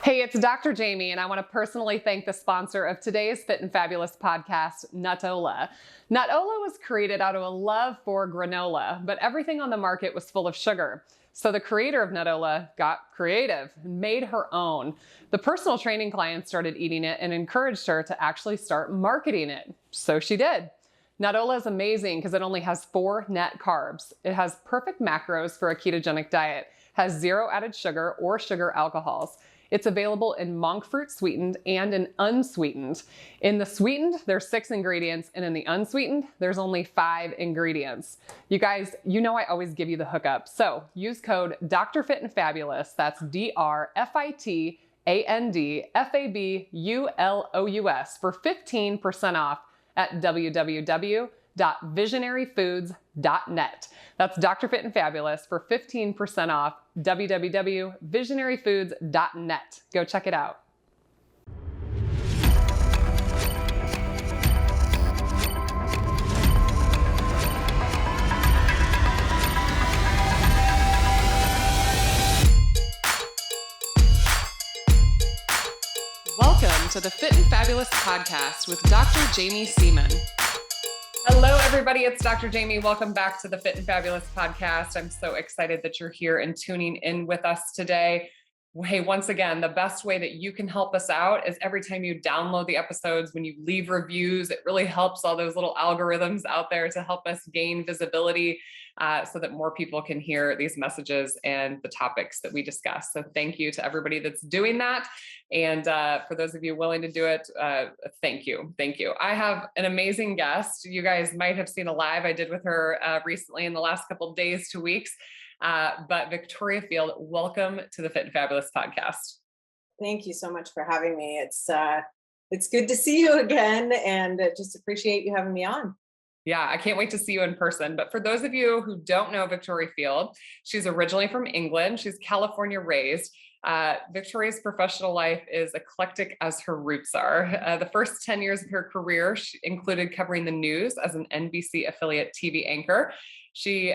Hey, it's Dr. Jaime, and I want to personally thank the sponsor of today's Fit and Fabulous podcast, Nutola. Nutola was created out of a love for granola, but everything on the market was full of sugar. So the creator of Nutola got creative and made her own. The personal training client started eating it and encouraged her to actually start marketing it. So she did. Nutola is amazing because it only has 4 net carbs. It has perfect macros for a ketogenic diet, has 0 added sugar or sugar alcohols. It's available in monk fruit sweetened and in unsweetened. In the sweetened, there's 6 ingredients, and in the unsweetened, there's only 5 ingredients. You guys, you know I always give you the hookup. So use code DrFitandFabulous, that's DrFitandFabulous for 15% off at www.visionaryfoods.net. That's Dr. Fit and Fabulous for 15% off www.visionaryfoods.net. Go check it out. Welcome to the Fit and Fabulous podcast with Dr. Jaime Seaman. Hello, everybody. It's Dr. Jaime. Welcome back to the Fit and Fabulous podcast. I'm so excited that you're here and tuning in with us today. Hey, once again, the best way that you can help us out is every time you download the episodes, when you leave reviews, it really helps all those little algorithms out there to help us gain visibility so that more people can hear these messages and the topics that we discuss. So thank you to everybody that's doing that. And for those of you willing to do it, thank you. Thank you. I have an amazing guest. You guys might have seen a live I did with her recently in the last couple of days to weeks. But Victoria Field, welcome to the Fit and Fabulous podcast. Thank you so much for having me. It's good to see you again, and just appreciate you having me on. Yeah, I can't wait to see you in person. But for those of you who don't know Victoria Field, she's originally from England. She's California raised. Victoria's professional life is eclectic as her roots are. The first 10 years of her career included covering the news as an NBC affiliate TV anchor. She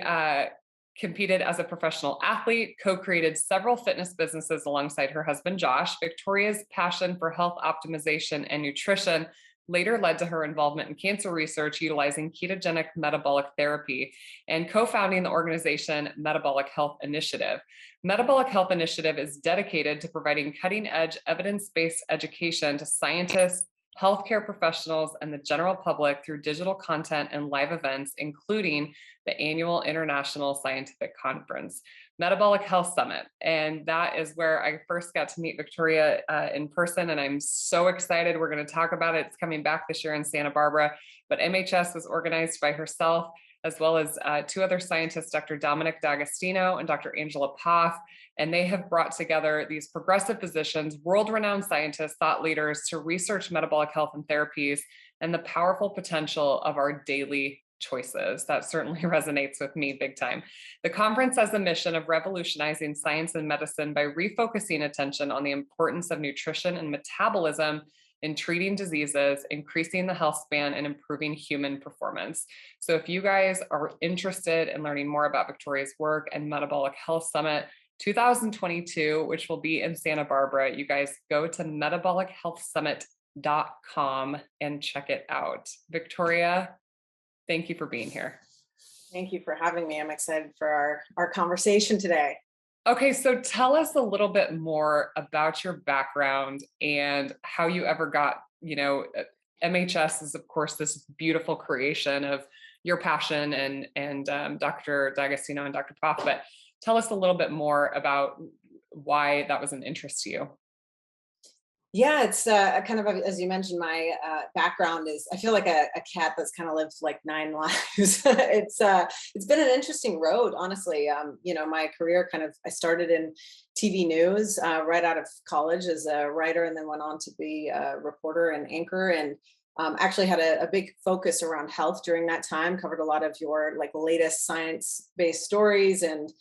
competed as a professional athlete, co-created several fitness businesses alongside her husband, Josh. Victoria's passion for health optimization and nutrition later led to her involvement in cancer research utilizing ketogenic metabolic therapy and co-founding the organization Metabolic Health Initiative. Metabolic Health Initiative is dedicated to providing cutting-edge evidence-based education to scientists, healthcare professionals, and the general public through digital content and live events, including the annual International Scientific Conference, Metabolic Health Summit. And that is where I first got to meet Victoria in person. And I'm so excited. We're going to talk about it. It's coming back this year in Santa Barbara, but MHS was organized by herself, as well as 2 other scientists, Dr. Dominic D'Agostino and Dr. Angela Poff. And they have brought together these progressive physicians, world-renowned scientists, thought leaders to research metabolic health and therapies and the powerful potential of our daily choices. That certainly resonates with me big time. The conference has a mission of revolutionizing science and medicine by refocusing attention on the importance of nutrition and metabolism in treating diseases, increasing the health span, and improving human performance. So if you guys are interested in learning more about Victoria's work and Metabolic Health Summit 2022, which will be in Santa Barbara, you guys go to metabolichealthsummit.com and check it out. Victoria, thank you for being here. Thank you for having me. I'm excited for our conversation today. Okay, so tell us a little bit more about your background and how you ever got, MHS is of course this beautiful creation of your passion and Dr. D'Agostino and Dr. Poff, but tell us a little bit more about why that was an interest to you. Yeah, it's kind of, as you mentioned, my background is, I feel like a cat that's kind of lived like 9 lives. It's been an interesting road, honestly. My career I started in TV news right out of college as a writer, and then went on to be a reporter and anchor, and actually had a big focus around health during that time, covered a lot of your latest science-based stories, and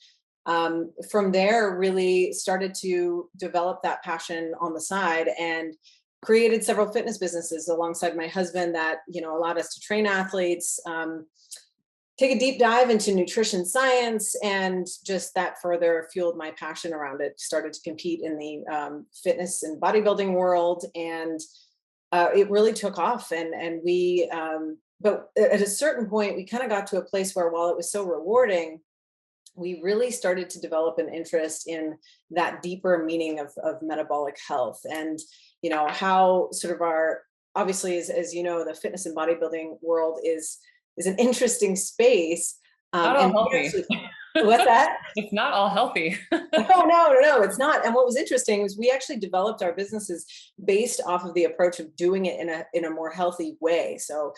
from there really started to develop that passion on the side and created several fitness businesses alongside my husband that allowed us to train athletes, take a deep dive into nutrition science, and just that further fueled my passion around it. Started to compete in the fitness and bodybuilding world, and it really took off. And we, but at a certain point, we kind of got to a place where, while it was so rewarding, we really started to develop an interest in that deeper meaning of metabolic health, and how sort of our, obviously, as you know, the fitness and bodybuilding world is an interesting space. Not all And we healthy. actually, what's that? It's not all healthy. Oh, no, it's not. And what was interesting was we actually developed our businesses based off of the approach of doing it in a more healthy way. So,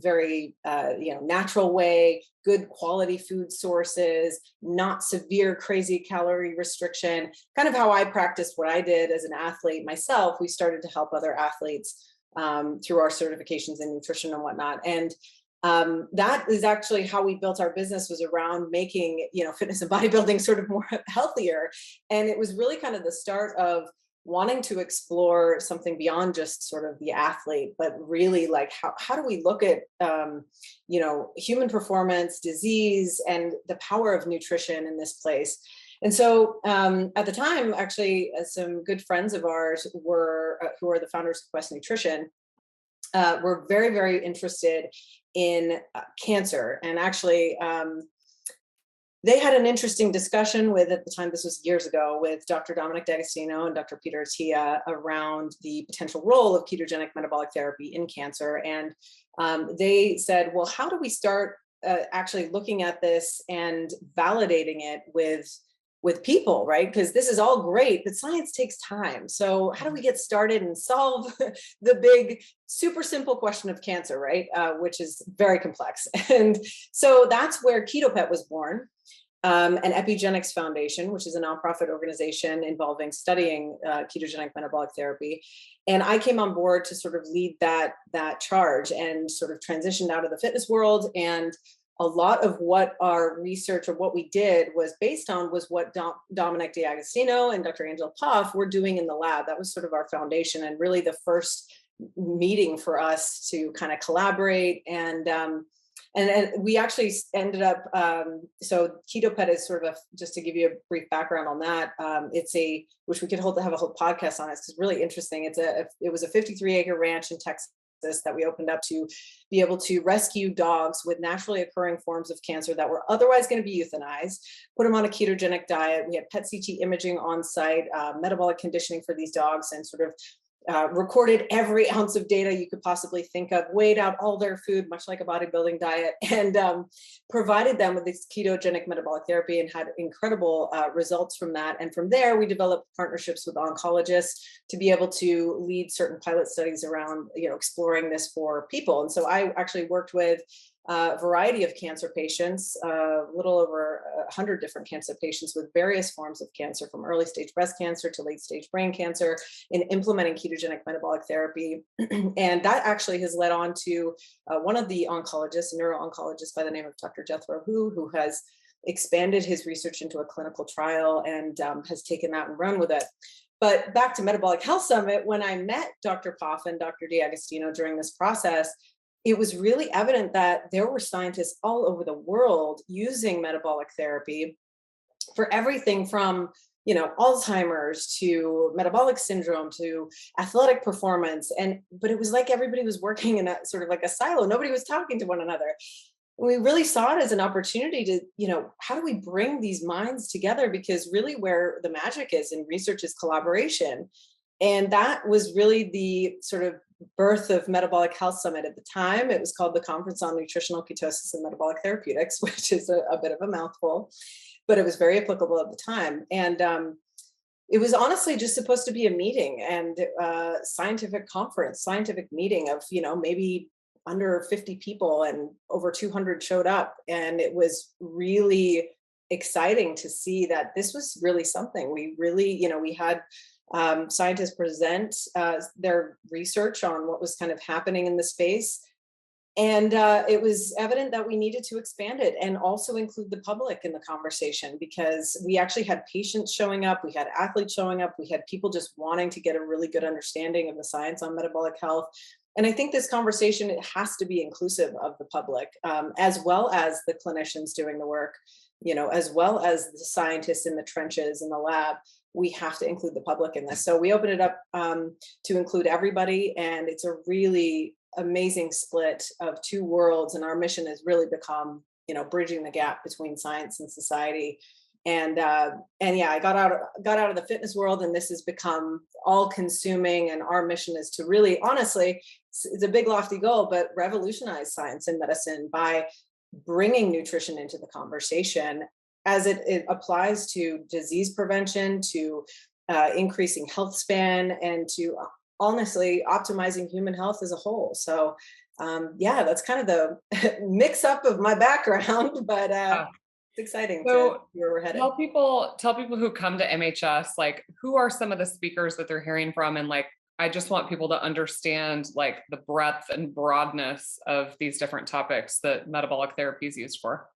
very, natural way, good quality food sources, not severe, crazy calorie restriction, kind of how I practiced what I did as an athlete myself. We started to help other athletes through our certifications in nutrition and whatnot. And that is actually how we built our business, was around making, fitness and bodybuilding sort of more healthier. And it was really kind of the start of wanting to explore something beyond just sort of the athlete, but really like, how do we look at, human performance, disease, and the power of nutrition in this place. And so at the time, actually, some good friends of ours who are the founders of Quest Nutrition, were very, very interested in cancer. And actually, they had an interesting discussion with, at the time, this was years ago, with Dr. Dominic D'Agostino and Dr. Peter Attia around the potential role of ketogenic metabolic therapy in cancer. And they said, well, how do we start actually looking at this and validating it with people, right? Because this is all great, but science takes time. So how do we get started and solve the big, super simple question of cancer, right? Which is very complex. And so that's where KetoPet was born, an Epigenics Foundation, which is a nonprofit organization involving studying ketogenic metabolic therapy. And I came on board to sort of lead that charge, and sort of transitioned out of the fitness world. And a lot of what our research, or what we did, was based on was what Dominic D'Agostino and Dr. Angela Poff were doing in the lab. That was sort of our foundation, and really the first meeting for us to kind of collaborate. And we actually ended up, so KetoPet is sort of just to give you a brief background on that. Which we could have a whole podcast on it, because it's really interesting. It was a 53-acre ranch in Texas that we opened up to be able to rescue dogs with naturally occurring forms of cancer that were otherwise going to be euthanized, put them on a ketogenic diet. We had PET CT imaging on site, metabolic conditioning for these dogs, and sort of recorded every ounce of data you could possibly think of, weighed out all their food, much like a bodybuilding diet, and provided them with this ketogenic metabolic therapy, and had incredible results from that. And from there, we developed partnerships with oncologists to be able to lead certain pilot studies around, exploring this for people. And so I actually worked with a variety of cancer patients, a little over 100 different cancer patients with various forms of cancer, from early stage breast cancer to late stage brain cancer, in implementing ketogenic metabolic therapy. And that actually has led on to one of the oncologists, a neuro-oncologist by the name of Dr. Jethro who has expanded his research into a clinical trial, and has taken that and run with it. But back to Metabolic Health Summit, when I met Dr. Poff and Dr. D'Agostino during this process, it was really evident that there were scientists all over the world using metabolic therapy for everything from, Alzheimer's to metabolic syndrome to athletic performance. But it was like everybody was working in a sort of like a silo. Nobody was talking to one another. We really saw it as an opportunity to, how do we bring these minds together? Because really where the magic is in research is collaboration. And that was really the sort of birth of Metabolic Health Summit at the time. It was called the Conference on Nutritional Ketosis and Metabolic Therapeutics, which is a bit of a mouthful, but it was very applicable at the time. And it was honestly just supposed to be a meeting and scientific meeting of, maybe under 50 people, and over 200 showed up. And it was really exciting to see that this was really something. We really, we had scientists present their research on what was kind of happening in the space. And it was evident that we needed to expand it and also include the public in the conversation, because we actually had patients showing up, we had athletes showing up, we had people just wanting to get a really good understanding of the science on metabolic health. And I think this conversation, it has to be inclusive of the public, as well as the clinicians doing the work, as well as the scientists in the trenches in the lab. We have to include the public in this. So we open it up to include everybody, and it's a really amazing split of two worlds. And our mission has really become, bridging the gap between science and society. And yeah, I got out of the fitness world, and this has become all consuming. And our mission is to really, honestly, it's a big lofty goal, but revolutionize science and medicine by bringing nutrition into the conversation as it applies to disease prevention, to increasing health span, and to honestly optimizing human health as a whole. So yeah, that's kind of the mix up of my background, but it's exciting to So see where we're headed. tell people who come to MHS, like, who are some of the speakers that they're hearing from? And like, I just want people to understand like the breadth and broadness of these different topics that metabolic therapy is used for.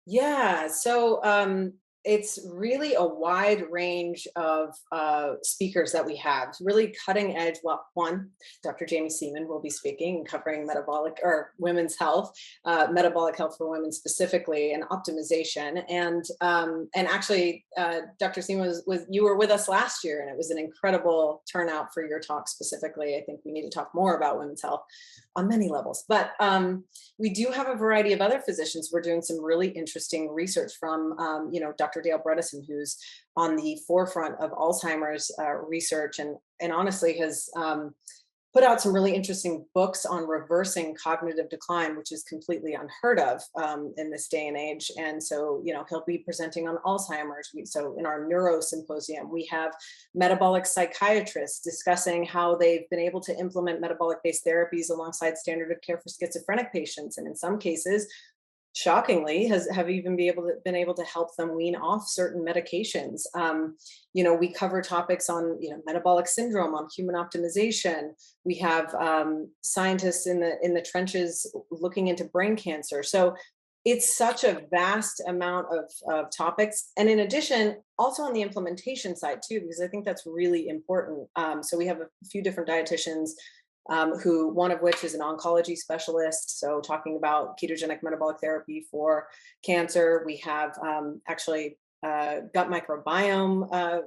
Yeah, so it's really a wide range of speakers that we have. Really cutting edge. Well, one, Dr. Jaime will be speaking and covering metabolic or women's health, metabolic health for women specifically, and optimization. And actually, Dr. Seaman was you were with us last year, and it was an incredible turnout for your talk specifically. I think we need to talk more about women's health on many levels, but we do have a variety of other physicians. We're doing some really interesting research from, Dr. Dale Bredesen, who's on the forefront of Alzheimer's research, and honestly has put out some really interesting books on reversing cognitive decline, which is completely unheard of in this day and age. And so, he'll be presenting on Alzheimer's. So in our neuro symposium, we have metabolic psychiatrists discussing how they've been able to implement metabolic-based therapies alongside standard of care for schizophrenic patients. And in some cases, shockingly, have even been able to help them wean off certain medications. We cover topics on metabolic syndrome, on human optimization. We have scientists in the trenches looking into brain cancer. So it's such a vast amount of topics. And in addition, also on the implementation side too, because I think that's really important. So we have a few different dietitians, one of which is an oncology specialist. So talking about ketogenic metabolic therapy for cancer. We have actually gut microbiome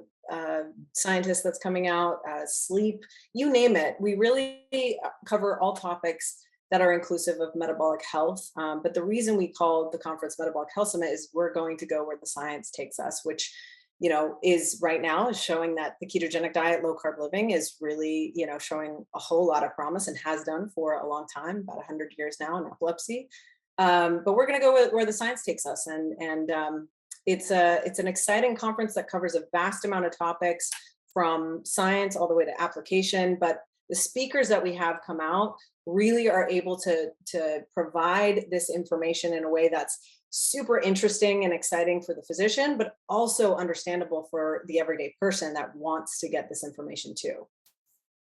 scientist that's coming out, sleep, you name it. We really cover all topics that are inclusive of metabolic health. But the reason we called the conference Metabolic Health Summit is we're going to go where the science takes us, which is right now is showing that the ketogenic diet, low carb living is really, showing a whole lot of promise, and has done for a long time, about 100 years now in epilepsy. But we're going to go where the science takes us. And it's an exciting conference that covers a vast amount of topics from science all the way to application. But the speakers that we have come out really are able to provide this information in a way that's super interesting and exciting for the physician, but also understandable for the everyday person that wants to get this information too.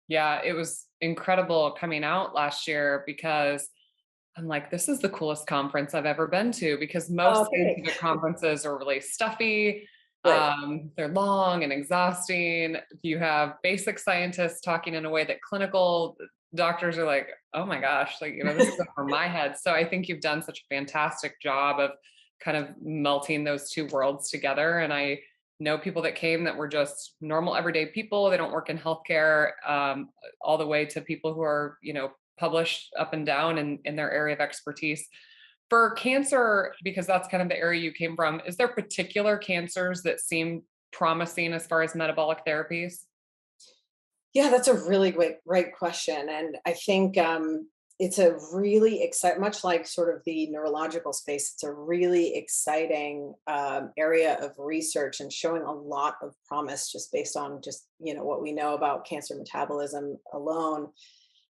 Yeah, it was incredible coming out last year because I'm like, this is the coolest conference I've ever been to, because most Oh, okay. scientific conferences are really stuffy. Right. They're long and exhausting. You have basic scientists talking in a way that clinical doctors are like, oh my gosh, like, this is over my head. So I think you've done such a fantastic job of kind of melting those two worlds together. And I know people that came that were just normal everyday people. They don't work in healthcare, all the way to people who are, published up and down in their area of expertise. For cancer, because that's kind of the area you came from, is there particular cancers that seem promising as far as metabolic therapies? Yeah, that's a really great question. And I think it's a really exciting, much like sort of the neurological space, it's a really exciting area of research, and showing a lot of promise just based on what we know about cancer metabolism alone.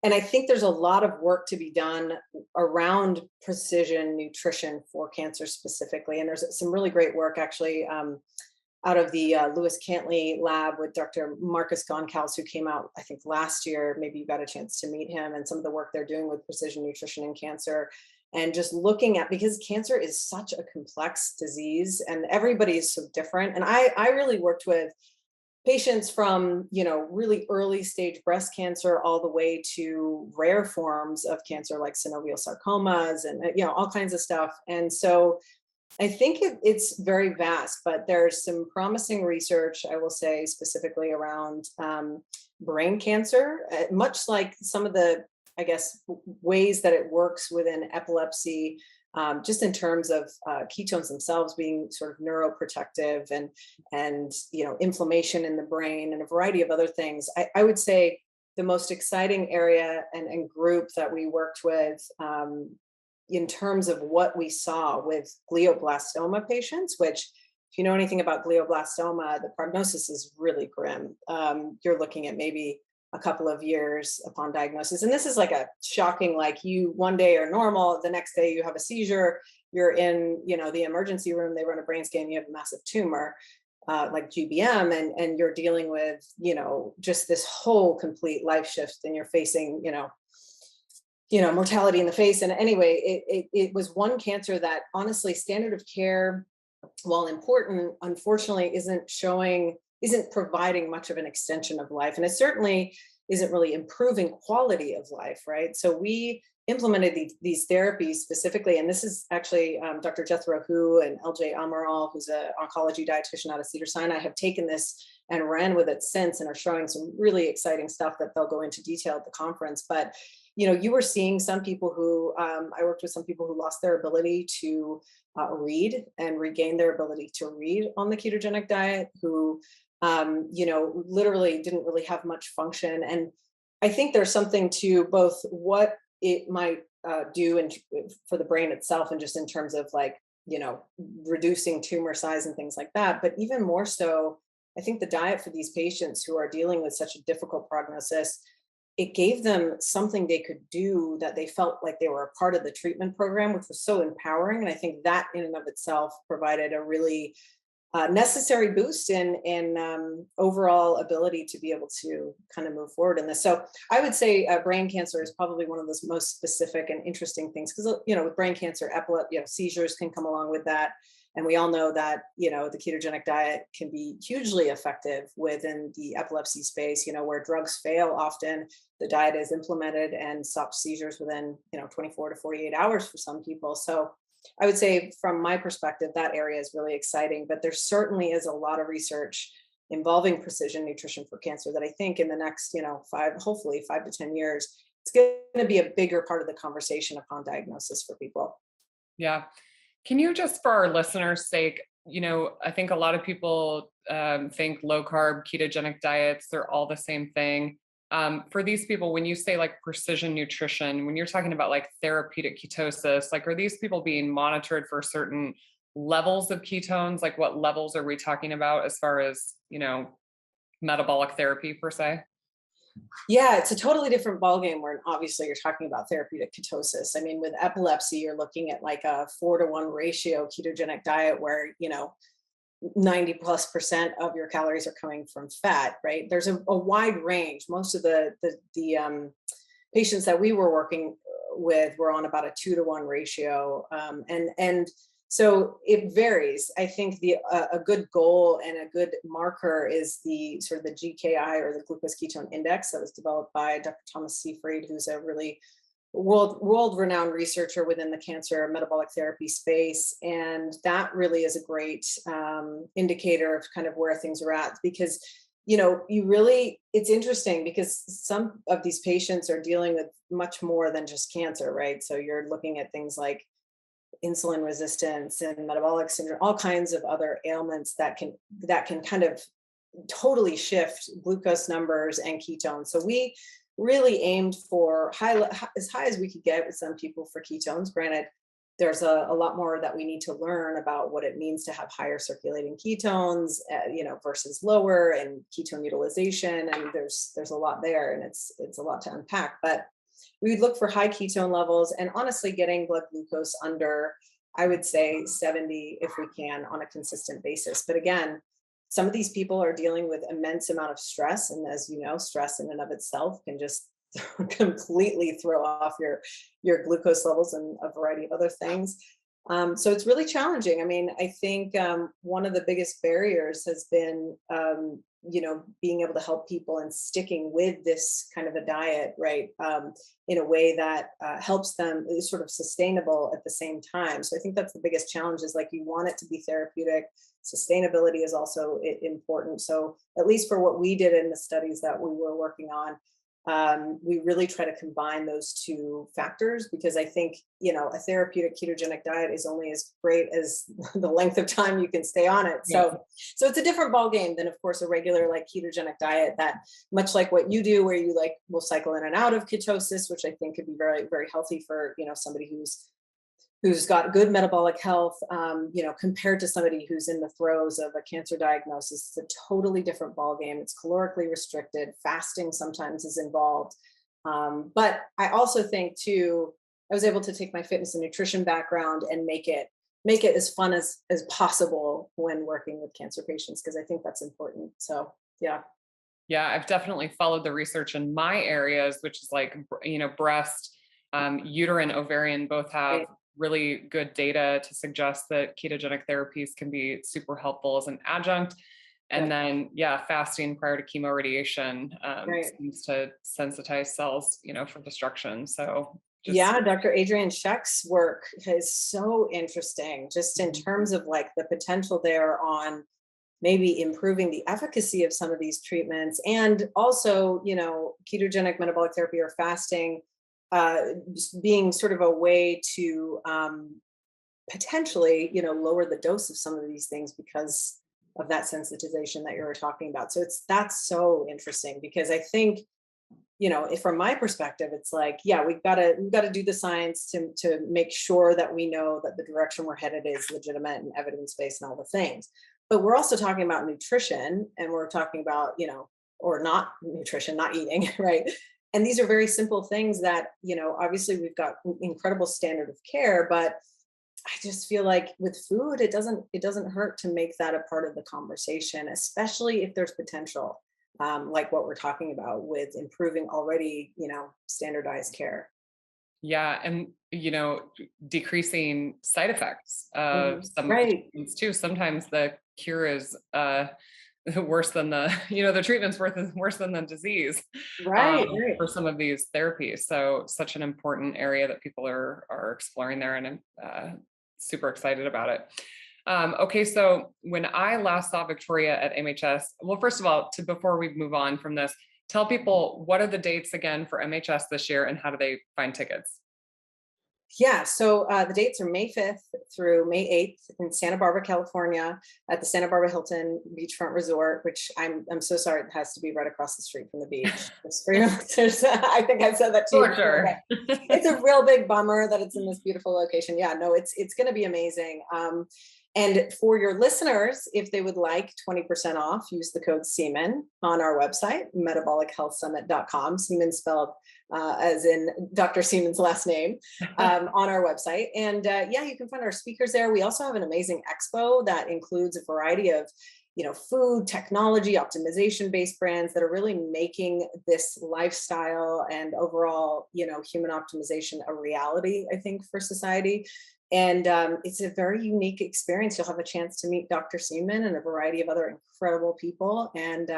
And I think there's a lot of work to be done around precision nutrition for cancer specifically. And there's some really great work actually out of the Lewis Cantley lab with Dr. Marcus Goncalves, who came out, I think, last year. Maybe you got a chance to meet him, and some of the work they're doing with precision nutrition in cancer. And just looking at, because cancer is such a complex disease and everybody is so different. And I really worked with patients from, really early stage breast cancer all the way to rare forms of cancer like synovial sarcomas and, all kinds of stuff. And so I think it's very vast, but there's some promising research, I will say, specifically around brain cancer, much like some of the, I guess, ways that it works within epilepsy, just in terms of ketones themselves being sort of neuroprotective and inflammation in the brain and a variety of other things. I would say the most exciting area and group that we worked with in terms of what we saw with glioblastoma patients, which if you know anything about glioblastoma, the prognosis is really grim. You're looking at maybe a couple of years upon diagnosis. And this is like a shocking, like you one day are normal, the next day you have a seizure, you're in, the emergency room, they run a brain scan, you have a massive tumor, like GBM, and you're dealing with, just this whole complete life shift, and you're facing, mortality in the face. And anyway, it was one cancer that honestly standard of care, while important, unfortunately isn't providing much of an extension of life. And it certainly isn't really improving quality of life, right? So we implemented these therapies specifically, and this is actually Dr. Jethro Hu and LJ Amaral, who's an oncology dietitian out of Cedars-Sinai, have taken this and ran with it since and are showing some really exciting stuff that they'll go into detail at the conference. But you were seeing some people who, I worked with some people who lost their ability to read and regain their ability to read on the ketogenic diet, who, literally didn't really have much function. And I think there's something to both what it might do for the brain itself, and just in terms of like, reducing tumor size and things like that. But even more so, I think the diet for these patients who are dealing with such a difficult prognosis, it gave them something they could do that they felt like they were a part of the treatment program, which was so empowering. And I think that in and of itself provided a really necessary boost in overall ability to be able to kind of move forward in this. So I would say brain cancer is probably one of those most specific and interesting things, because with brain cancer, seizures can come along with that. And we all know that, the ketogenic diet can be hugely effective within the epilepsy space, where drugs fail often, the diet is implemented and stops seizures within, 24 to 48 hours for some people. So I would say from my perspective, that area is really exciting, but there certainly is a lot of research involving precision nutrition for cancer that I think in the next, hopefully 5 to 10 years, it's going to be a bigger part of the conversation upon diagnosis for people. Yeah. Can you just, for our listeners' sake, I think a lot of people think low carb ketogenic diets, they're all the same thing. For these people, when you say like precision nutrition, when you're talking about like therapeutic ketosis, like are these people being monitored for certain levels of ketones? Like what levels are we talking about as far as, metabolic therapy per se? Yeah, it's a totally different ballgame where obviously you're talking about therapeutic ketosis. I mean, with epilepsy, you're looking at like a 4-to-1 ratio ketogenic diet where, 90+% of your calories are coming from fat, right? There's a wide range. Most of the patients that we were working with were on about a 2-to-1 ratio. And so it varies. I think a good goal and a good marker is the sort of the GKI, or the glucose ketone index, that was developed by Dr. Thomas Seyfried, who's a really world-renowned researcher within the cancer metabolic therapy space. And that really is a great indicator of kind of where things are at, because it's interesting because some of these patients are dealing with much more than just cancer, right? So you're looking at things like insulin resistance and metabolic syndrome, all kinds of other ailments that can kind of totally shift glucose numbers and ketones. So we really aimed for as high as we could get with some people for ketones. Granted, there's a lot more that we need to learn about what it means to have higher circulating ketones, versus lower, and ketone utilization. And there's a lot there, and it's a lot to unpack. But we would look for high ketone levels, and honestly getting blood glucose under, I would say 70 if we can, on a consistent basis. But again, some of these people are dealing with immense amount of stress. And as you know, stress in and of itself can just completely throw off your glucose levels and a variety of other things. So it's really challenging. I mean, I think one of the biggest barriers has been, being able to help people and sticking with this kind of a diet, right, in a way that helps them, is sort of sustainable at the same time. So I think that's the biggest challenge, is like, you want it to be therapeutic. Sustainability is also important. So at least for what we did in the studies that we were working on, we really try to combine those two factors, because I think, a therapeutic ketogenic diet is only as great as the length of time you can stay on it. Yeah. So it's a different ball game than, of course, a regular like ketogenic diet, that much like what you do, where you like will cycle in and out of ketosis, which I think could be very, very healthy for, somebody who's got good metabolic health, compared to somebody who's in the throes of a cancer diagnosis. It's a totally different ballgame. It's calorically restricted. Fasting sometimes is involved. But I also think too, I was able to take my fitness and nutrition background and make it as fun as possible when working with cancer patients, because I think that's important. So yeah. Yeah, I've definitely followed the research in my areas, which is like, breast, uterine, ovarian, both have really good data to suggest that ketogenic therapies can be super helpful as an adjunct. And then, fasting prior to chemo radiation seems to sensitize cells, for destruction. So yeah, Dr. Adrian Scheck's work is so interesting, just in terms of like the potential there on maybe improving the efficacy of some of these treatments, and also, ketogenic metabolic therapy or fasting, just being sort of a way to potentially, lower the dose of some of these things because of that sensitization that you were talking about. So that's so interesting, because I think, if from my perspective, it's like, yeah, we've got to do the science to make sure that we know that the direction we're headed is legitimate and evidence-based and all the things. But we're also talking about nutrition, and we're talking about, or not nutrition, not eating, right? And these are very simple things that, obviously we've got incredible standard of care, but I just feel like with food, it doesn't hurt to make that a part of the conversation, especially if there's potential, like what we're talking about with improving already, standardized care. Yeah, and decreasing side effects of some of the Right. treatments too. Sometimes the cure is worse than the treatment's worse than the disease, Right. Right. for some of these therapies. So such an important area that people are exploring there, and I'm super excited about it. Okay, so when I last saw Victoria at MHS, well, first of all, before we move on from this, tell people, what are the dates again for MHS this year, and how do they find tickets? Yeah, so the dates are May 5th through May 8th in Santa Barbara, California, at the Santa Barbara Hilton Beachfront Resort, which I'm so sorry, it has to be right across the street from the beach. Just for your listeners, I think I've said that to you before, Sure. but it's a real big bummer that it's in this beautiful location. Yeah, no, it's going to be amazing. And for your listeners, if they would like 20% off, use the code Seaman on our website, metabolichealthsummit.com. Seaman spelled as in Dr. Seaman's last name, on our website. And you can find our speakers there. We also have an amazing expo that includes a variety of, food, technology, optimization-based brands that are really making this lifestyle and overall, human optimization a reality, I think, for society. And it's a very unique experience. You'll have a chance to meet Dr. Seaman and a variety of other incredible people. And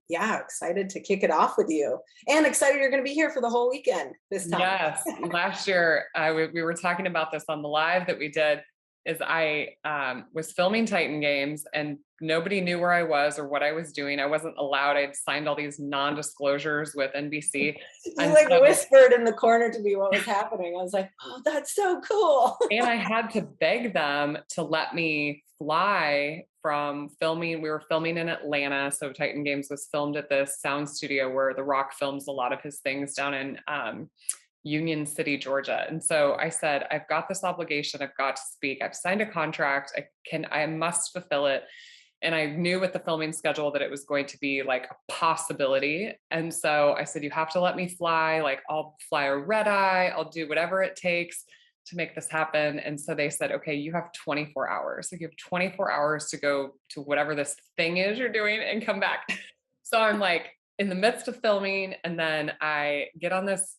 excited to kick it off with you, and excited you're going to be here for the whole weekend this time. Yes. Last year, we were talking about this on the live that we did, is I was filming Titan Games, and nobody knew where I was or what I was doing. I wasn't allowed. I'd signed all these non-disclosures with NBC. You whispered in the corner to me what was happening. I was like, oh, that's so cool. And I had to beg them to let me fly from filming. We were filming in Atlanta. So Titan Games was filmed at this sound studio where The Rock films a lot of his things down in Union City, Georgia. And so I said, I've got this obligation. I've got to speak. I've signed a contract. I must fulfill it. And I knew with the filming schedule that it was going to be like a possibility. And so I said, you have to let me fly. Like, I'll fly a red eye. I'll do whatever it takes to make this happen. And so they said, okay, you have 24 hours. So you have 24 hours to go to whatever this thing is you're doing and come back. So I'm like in the midst of filming. And then I get on this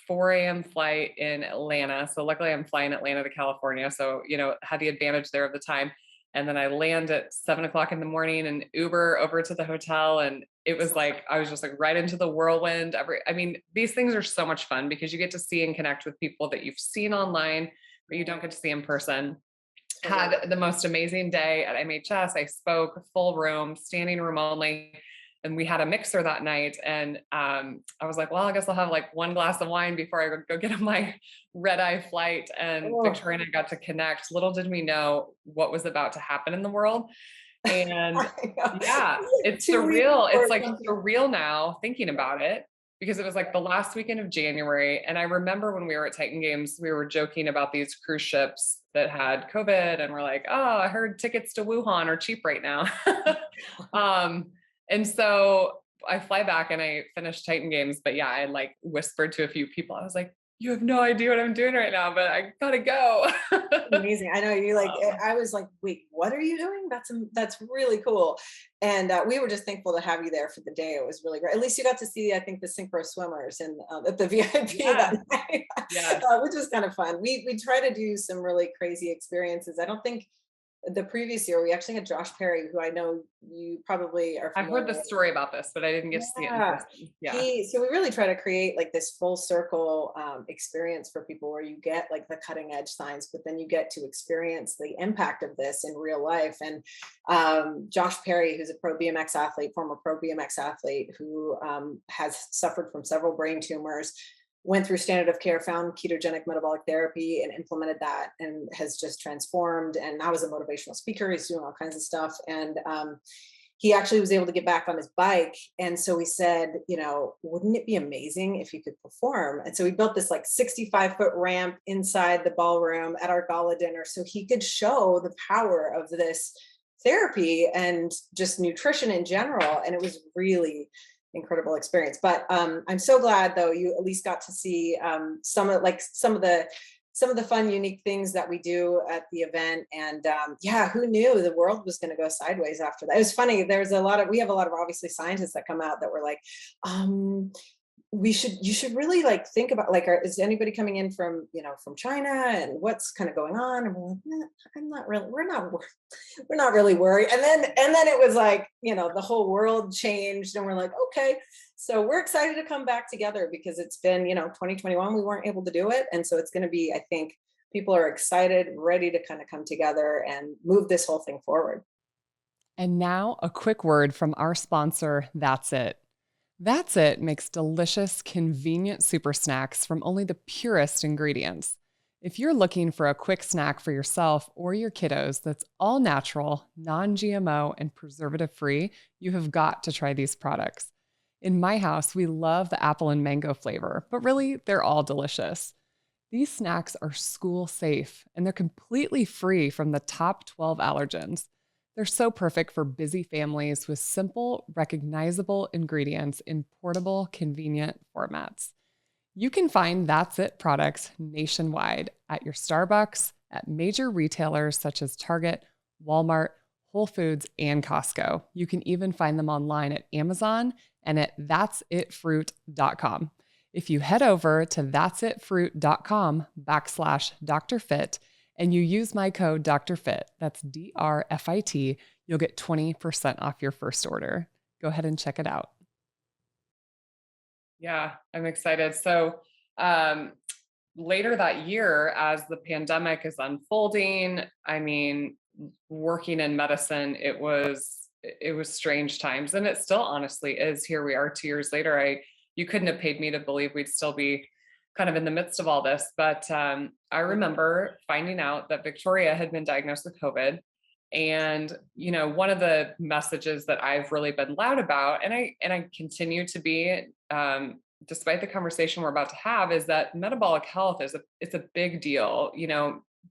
4 a.m. flight in Atlanta. So luckily I'm flying Atlanta to California. So, had the advantage there of the time. And then I land at 7 o'clock in the morning and Uber over to the hotel. And it was like, I was just like right into the whirlwind. These things are so much fun because you get to see and connect with people that you've seen online, but you don't get to see in person. Had the most amazing day at MHS. I spoke full room, standing room only. And we had a mixer that night. And I was like, well, I guess I'll have like one glass of wine before I go get on my red eye flight. And Oh. Victoria and I got to connect. Little did we know what was about to happen in the world. And yeah, it's surreal. It's like surreal now thinking about it because it was like the last weekend of January. And I remember when we were at Titan Games, we were joking about these cruise ships that had COVID. And we're like, oh, I heard tickets to Wuhan are cheap right now. And so I fly back and I finished Titan Games, but yeah, I like whispered to a few people. I was like, you have no idea what I'm doing right now, but I gotta go. Amazing. I know you like, I was like, wait, what are you doing? That's really cool. And we were just thankful to have you there for the day. It was really great. At least you got to see, I think, the synchro swimmers and at the VIP that night, which was kind of fun. We try to do some really crazy experiences. I don't think the previous year we actually had Josh Perry, who I know you probably are I've familiar heard the with. story about this, but I didn't get to see it in person. Yeah. So we really try to create like this full circle experience for people where you get like the cutting edge science, but then you get to experience the impact of this in real life. And Josh Perry, who's a former pro BMX athlete who has suffered from several brain tumors, went through standard of care, found ketogenic metabolic therapy and implemented that and has just transformed. And now is a motivational speaker. He's doing all kinds of stuff. And he actually was able to get back on his bike. And so we said, wouldn't it be amazing if you could perform? And so we built this like 65-foot ramp inside the ballroom at our gala dinner so he could show the power of this therapy and just nutrition in general. And it was really incredible experience. But I'm so glad though you at least got to see some of the fun, unique things that we do at the event. And who knew the world was going to go sideways after that? It was funny. We have a lot of obviously scientists that come out that were like, you should really like think about like, is anybody coming in from China and what's kind of going on? And we're like, I'm not really, we're not really worried. And then it was like, the whole world changed and we're like, okay, so we're excited to come back together because it's been, 2021, we weren't able to do it. And so it's going to be, I think people are excited, ready to kind of come together and move this whole thing forward. And now a quick word from our sponsor, That's It. That's It makes delicious, convenient super snacks from only the purest ingredients. If you're looking for a quick snack for yourself or your kiddos that's all natural, non-GMO, and preservative-free, you have got to try these products. In my house, we love the apple and mango flavor, but really, they're all delicious. These snacks are school safe, and they're completely free from the top 12 allergens. They're so perfect for busy families with simple, recognizable ingredients in portable, convenient formats. You can find That's It products nationwide at your Starbucks, at major retailers such as Target, Walmart, Whole Foods, and Costco. You can even find them online at Amazon and at that'sitfruit.com. If you head over to that'sitfruit.com/DrFit and you use my code DrFit, that's DRFIT, you'll get 20% off your first order. Go ahead and check it out. Yeah, I'm excited. So later that year, as the pandemic is unfolding, working in medicine, it was strange times, and it still honestly is. Here we are 2 years later. You couldn't have paid me to believe we'd still be kind of in the midst of all this. But I remember finding out that Victoria had been diagnosed with COVID. And, one of the messages that I've really been loud about, and I continue to be, despite the conversation we're about to have, is that metabolic health it's a big deal,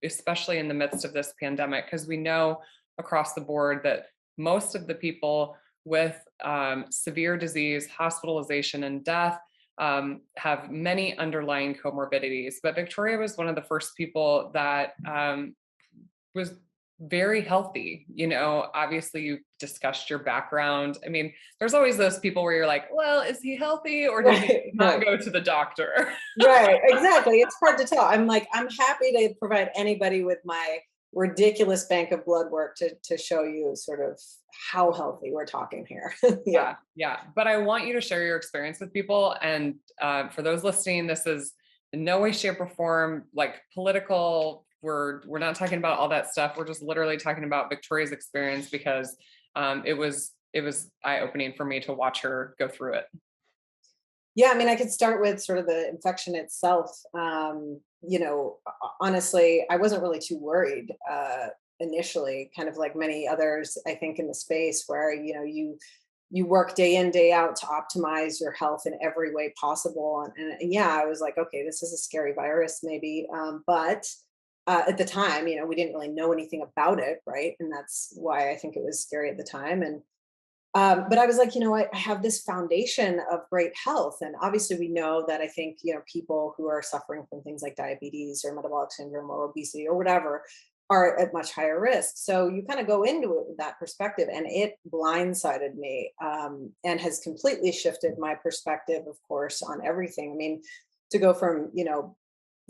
especially in the midst of this pandemic, because we know across the board that most of the people with severe disease, hospitalization, and death have many underlying comorbidities. But Victoria was one of the first people that was very healthy. Obviously you discussed your background. I mean, there's always those people where you're like, well, is he healthy or did he Right, not right. go to the doctor? Right, exactly. It's hard to tell. I'm happy to provide anybody with my ridiculous bank of blood work to show you sort of how healthy we're talking here. Yeah. Yeah, yeah. But I want you to share your experience with people. And for those listening, this is in no way, shape, or form like political. We're not talking about all that stuff. We're just literally talking about Victoria's experience because it was eye-opening for me to watch her go through it. Yeah, I mean, I could start with sort of the infection itself. Honestly, I wasn't really too worried initially, kind of like many others, I think, in the space where, you work day in, day out to optimize your health in every way possible. And yeah, I was like, okay, this is a scary virus, maybe. But at the time, we didn't really know anything about it, right? And that's why I think it was scary at the time. And but I was like, I have this foundation of great health. And obviously, we know that I think, people who are suffering from things like diabetes or metabolic syndrome or obesity or whatever are at much higher risk. So you kind of go into it with that perspective, and it blindsided me and has completely shifted my perspective, of course, on everything. I mean, to go from,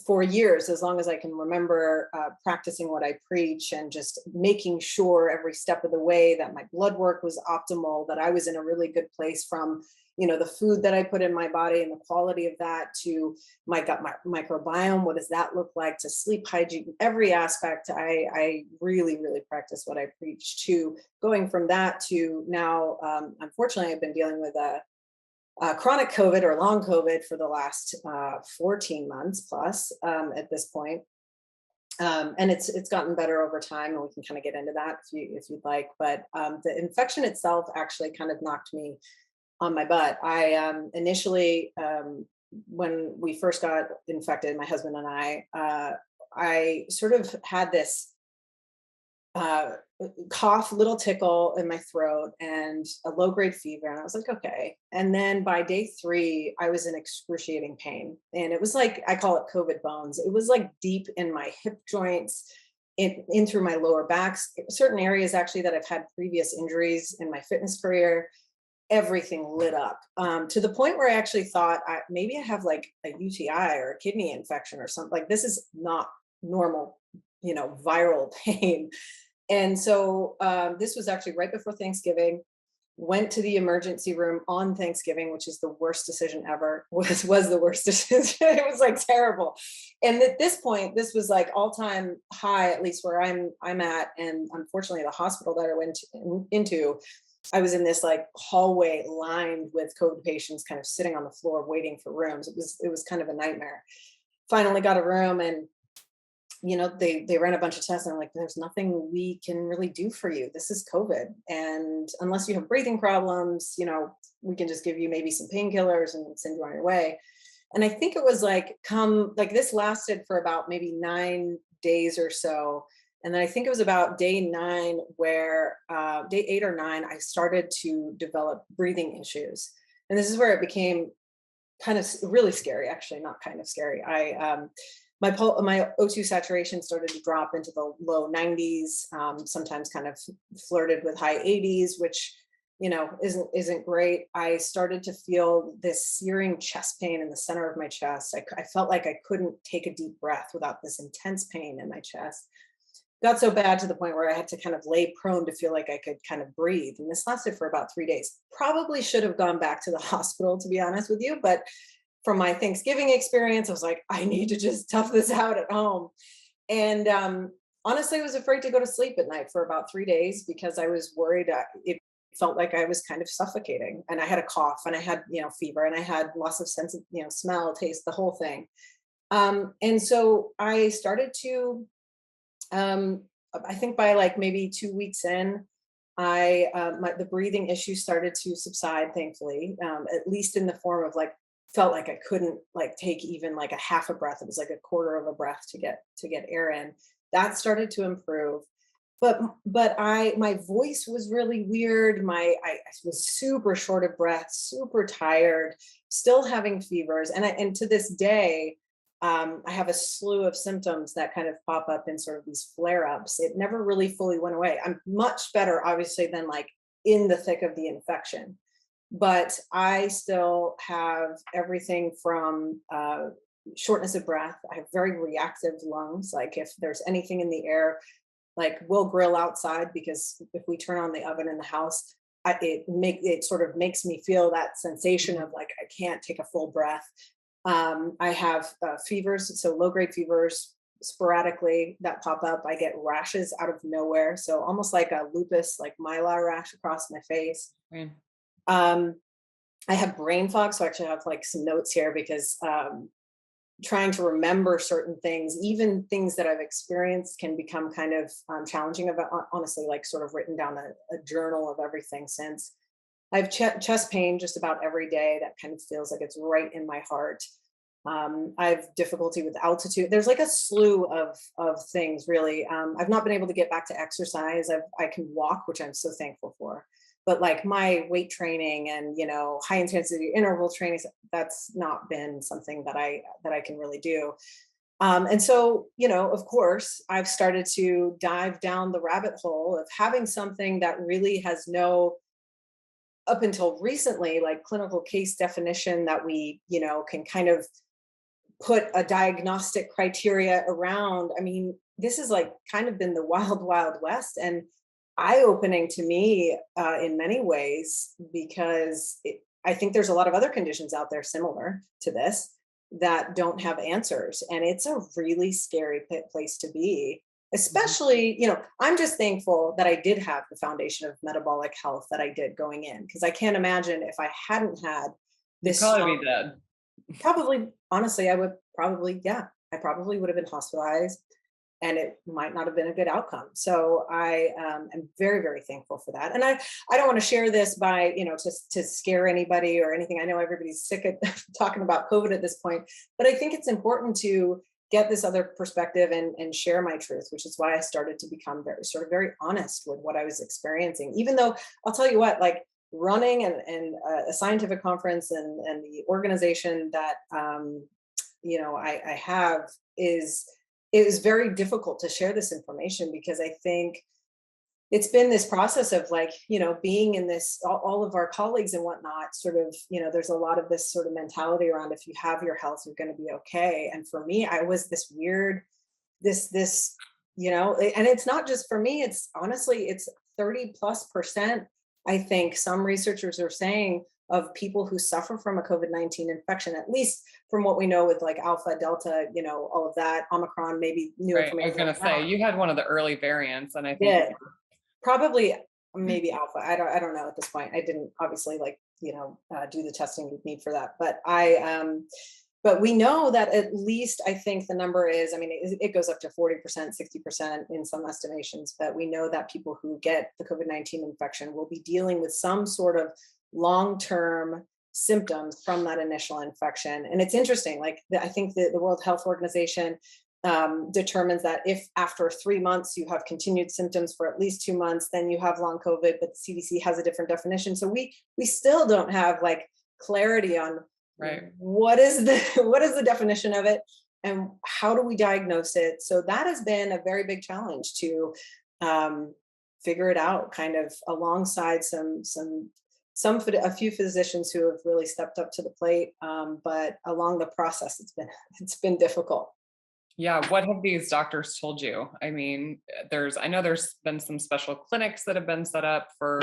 for years, as long as I can remember, practicing what I preach and just making sure every step of the way that my blood work was optimal, that I was in a really good place from, the food that I put in my body and the quality of that, to my gut microbiome. What does that look like? To sleep hygiene, every aspect. I really, really practice what I preach, to going from that to now, unfortunately, I've been dealing with chronic COVID or long COVID for the last 14 months plus at this point. And it's gotten better over time, and we can kind of get into that if you'd like. But the infection itself actually kind of knocked me on my butt. I initially, when we first got infected, my husband and I sort of had this uh, cough, little tickle in my throat, and a low grade fever. And I was like, okay. And then by day 3, I was in excruciating pain. And it was like, I call it COVID bones. It was like deep in my hip joints, in through my lower backs, certain areas actually that I've had previous injuries in my fitness career. Everything lit up to the point where I actually thought maybe I have like a UTI or a kidney infection or something. Like, this is not normal, viral pain. And so this was actually right before Thanksgiving. Went to the emergency room on Thanksgiving, which is the worst decision ever. Was the worst decision. It was like terrible. And at this point, this was like all time high, at least where I'm at. And unfortunately, the hospital that I went into, I was in this like hallway lined with COVID patients, kind of sitting on the floor waiting for rooms. It was kind of a nightmare. Finally got a room, and they ran a bunch of tests, and I'm like, there's nothing we can really do for you. This is COVID. And unless you have breathing problems, we can just give you maybe some painkillers and send you on your way. And I think it was like, this lasted for about maybe 9 days or so. And then I think it was about day 9 where day 8 or 9, I started to develop breathing issues. And this is where it became kind of really scary, actually, not kind of scary. My O2 saturation started to drop into the low 90s, sometimes kind of flirted with high 80s, which, isn't great. I started to feel this searing chest pain in the center of my chest. I felt like I couldn't take a deep breath without this intense pain in my chest. Got so bad to the point where I had to kind of lay prone to feel like I could kind of breathe. And this lasted for about 3 days. Probably should have gone back to the hospital, to be honest with you. But from my Thanksgiving experience, I was like, I need to just tough this out at home. And honestly, I was afraid to go to sleep at night for about 3 days because I was worried. It felt like I was kind of suffocating, and I had a cough, and I had, fever, and I had loss of sense of, smell, taste, the whole thing. And so I started to, I think by like maybe 2 weeks in, the breathing issues started to subside, thankfully, at least in the form of like, felt like I couldn't like take even like a half a breath. It was like a quarter of a breath to get air in. That started to improve. But my voice was really weird. I was super short of breath, super tired, still having fevers. And to this day, I have a slew of symptoms that kind of pop up in sort of these flare-ups. It never really fully went away. I'm much better, obviously, than like in the thick of the infection, but I still have everything from shortness of breath. I have very reactive lungs. Like if there's anything in the air, like we'll grill outside because if we turn on the oven in the house, it sort of makes me feel that sensation of like I can't take a full breath. I have fevers, so low grade fevers sporadically that pop up. I get rashes out of nowhere, so almost like a lupus, like mylar rash across my face. Right. I have brain fog, so I actually have like some notes here because trying to remember certain things, even things that I've experienced, can become kind of challenging. I've honestly like sort of written down a journal of everything since. I have chest pain just about every day. That kind of feels like it's right in my heart. I have difficulty with altitude. There's like a slew of things, really. I've not been able to get back to exercise. I can walk, which I'm so thankful for. But like my weight training and high intensity interval training, that's not been something that I can really do. And so, of course, I've started to dive down the rabbit hole of having something that really has no, up until recently, like clinical case definition that we, can kind of put a diagnostic criteria around. I mean, this has like kind of been the wild, wild west, and eye-opening to me in many ways, because I think there's a lot of other conditions out there similar to this that don't have answers. And it's a really scary place to be, especially, I'm just thankful that I did have the foundation of metabolic health that I did going in, because I can't imagine if I hadn't had You'd this probably be dead. probably, honestly, I probably would have been hospitalized, and it might not have been a good outcome. So I am very, very thankful for that. And I don't want to share this by, to scare anybody or anything. I know everybody's sick of talking about COVID at this point, but I think it's important to get this other perspective and share my truth, which is why I started to become very honest with what I was experiencing. Even though I'll tell you what, like running and a scientific conference and the organization that, I have it was very difficult to share this information, because I think it's been this process of like, being in this, all of our colleagues and whatnot, sort of, there's a lot of this sort of mentality around, if you have your health, you're going to be okay. And for me, I was this weird, this, and it's not just for me, it's honestly, it's 30+%. I think some researchers are saying, of people who suffer from a COVID-19 infection, at least from what we know with like Alpha, Delta, all of that, Omicron, maybe new Right. I was information. going to say, you had one of the early variants, and I think Yeah, probably maybe Alpha. I don't know at this point. I didn't obviously do the testing you need for that, but but we know that at least, I think the number is, I mean, it goes up to 40%, 60% in some estimations, but we know that people who get the COVID-19 infection will be dealing with some sort of long-term symptoms from that initial infection. And it's interesting, like I think the World Health Organization determines that if after 3 months you have continued symptoms for at least 2 months, then you have long COVID, but the CDC has a different definition. So we still don't have like clarity on what is the definition of it and how do we diagnose it. So that has been a very big challenge to figure it out, kind of alongside a few physicians who have really stepped up to the plate, but along the process, it's been difficult. Yeah. What have these doctors told you? I mean, I know there's been some special clinics that have been set up for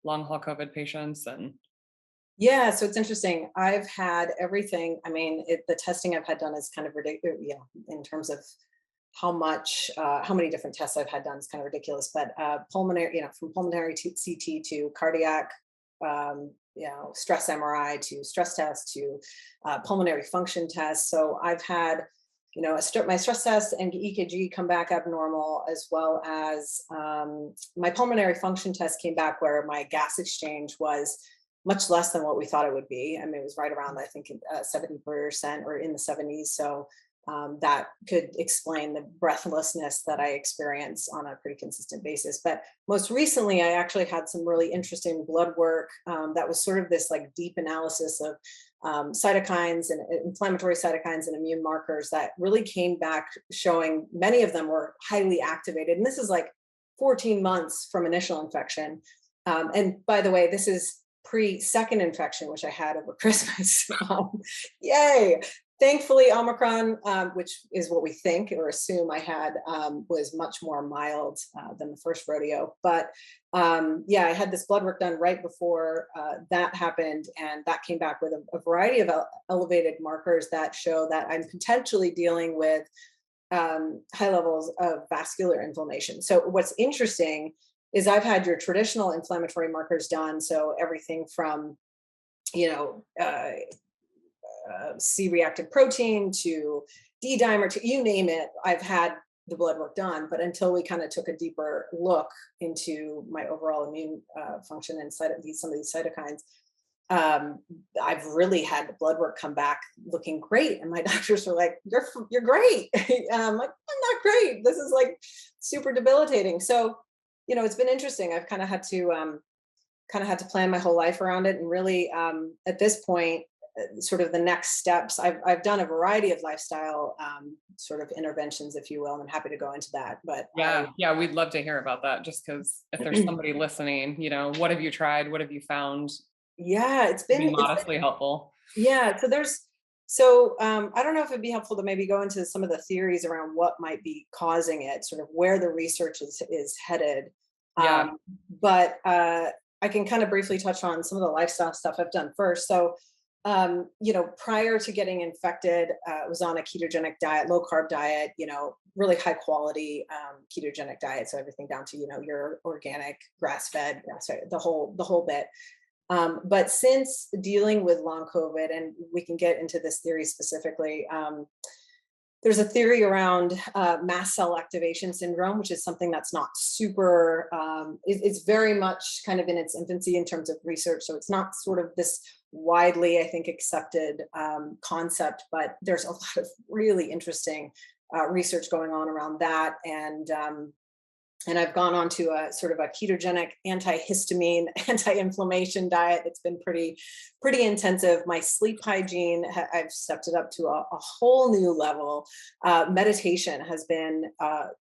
long haul COVID patients, and yeah, so it's interesting. I've had everything. I mean, the testing I've had done is kind of ridiculous, in terms of how many different tests I've had done is kind of ridiculous. But pulmonary, from pulmonary to CT to cardiac, stress MRI to stress test to pulmonary function tests. So I've had, my stress test and EKG come back abnormal, as well as my pulmonary function test came back where my gas exchange was much less than what we thought it would be. I mean, it was right around, I think, 70% or in the 70s. So that could explain the breathlessness that I experience on a pretty consistent basis. But most recently, I actually had some really interesting blood work that was sort of this like deep analysis of cytokines and inflammatory cytokines and immune markers that really came back showing many of them were highly activated. And this is like 14 months from initial infection. And by the way, this is pre-second infection, which I had over Christmas. Yay. Thankfully, Omicron, which is what we think or assume I had, was much more mild than the first rodeo. But yeah, I had this blood work done right before that happened. And that came back with a variety of elevated markers that show that I'm potentially dealing with high levels of vascular inflammation. So what's interesting is I've had your traditional inflammatory markers done. So everything from, C-reactive protein to D-dimer to you name it, I've had the blood work done. But until we kind of took a deeper look into my overall immune function and some of these cytokines, I've really had the blood work come back looking great. And my doctors were like, you're great. I'm like, I'm not great. This is like super debilitating. So, it's been interesting. I've kind of had to plan my whole life around it. And really, at this point, sort of the next steps, I've done a variety of lifestyle sort of interventions, if you will, and I'm happy to go into that. But yeah, we'd love to hear about that, just because if there's somebody listening, what have you tried? What have you found? Yeah, It's been modestly helpful. Yeah, I don't know if it'd be helpful to maybe go into some of the theories around what might be causing it, sort of where the research is headed. Yeah. But I can kind of briefly touch on some of the lifestyle stuff I've done first. So prior to getting infected, was on a ketogenic diet, low carb diet, really high quality ketogenic diet. So everything down to, your organic grass fed, the whole bit. But since dealing with long COVID, and we can get into this theory specifically, there's a theory around mast cell activation syndrome, which is something that's not super, it's very much kind of in its infancy in terms of research. So it's not sort of this widely, I think, accepted concept, but there's a lot of really interesting research going on around that. And I've gone on to a sort of a ketogenic antihistamine, anti-inflammation diet that's been pretty intensive. My sleep hygiene, I've stepped it up to a whole new level. Meditation has been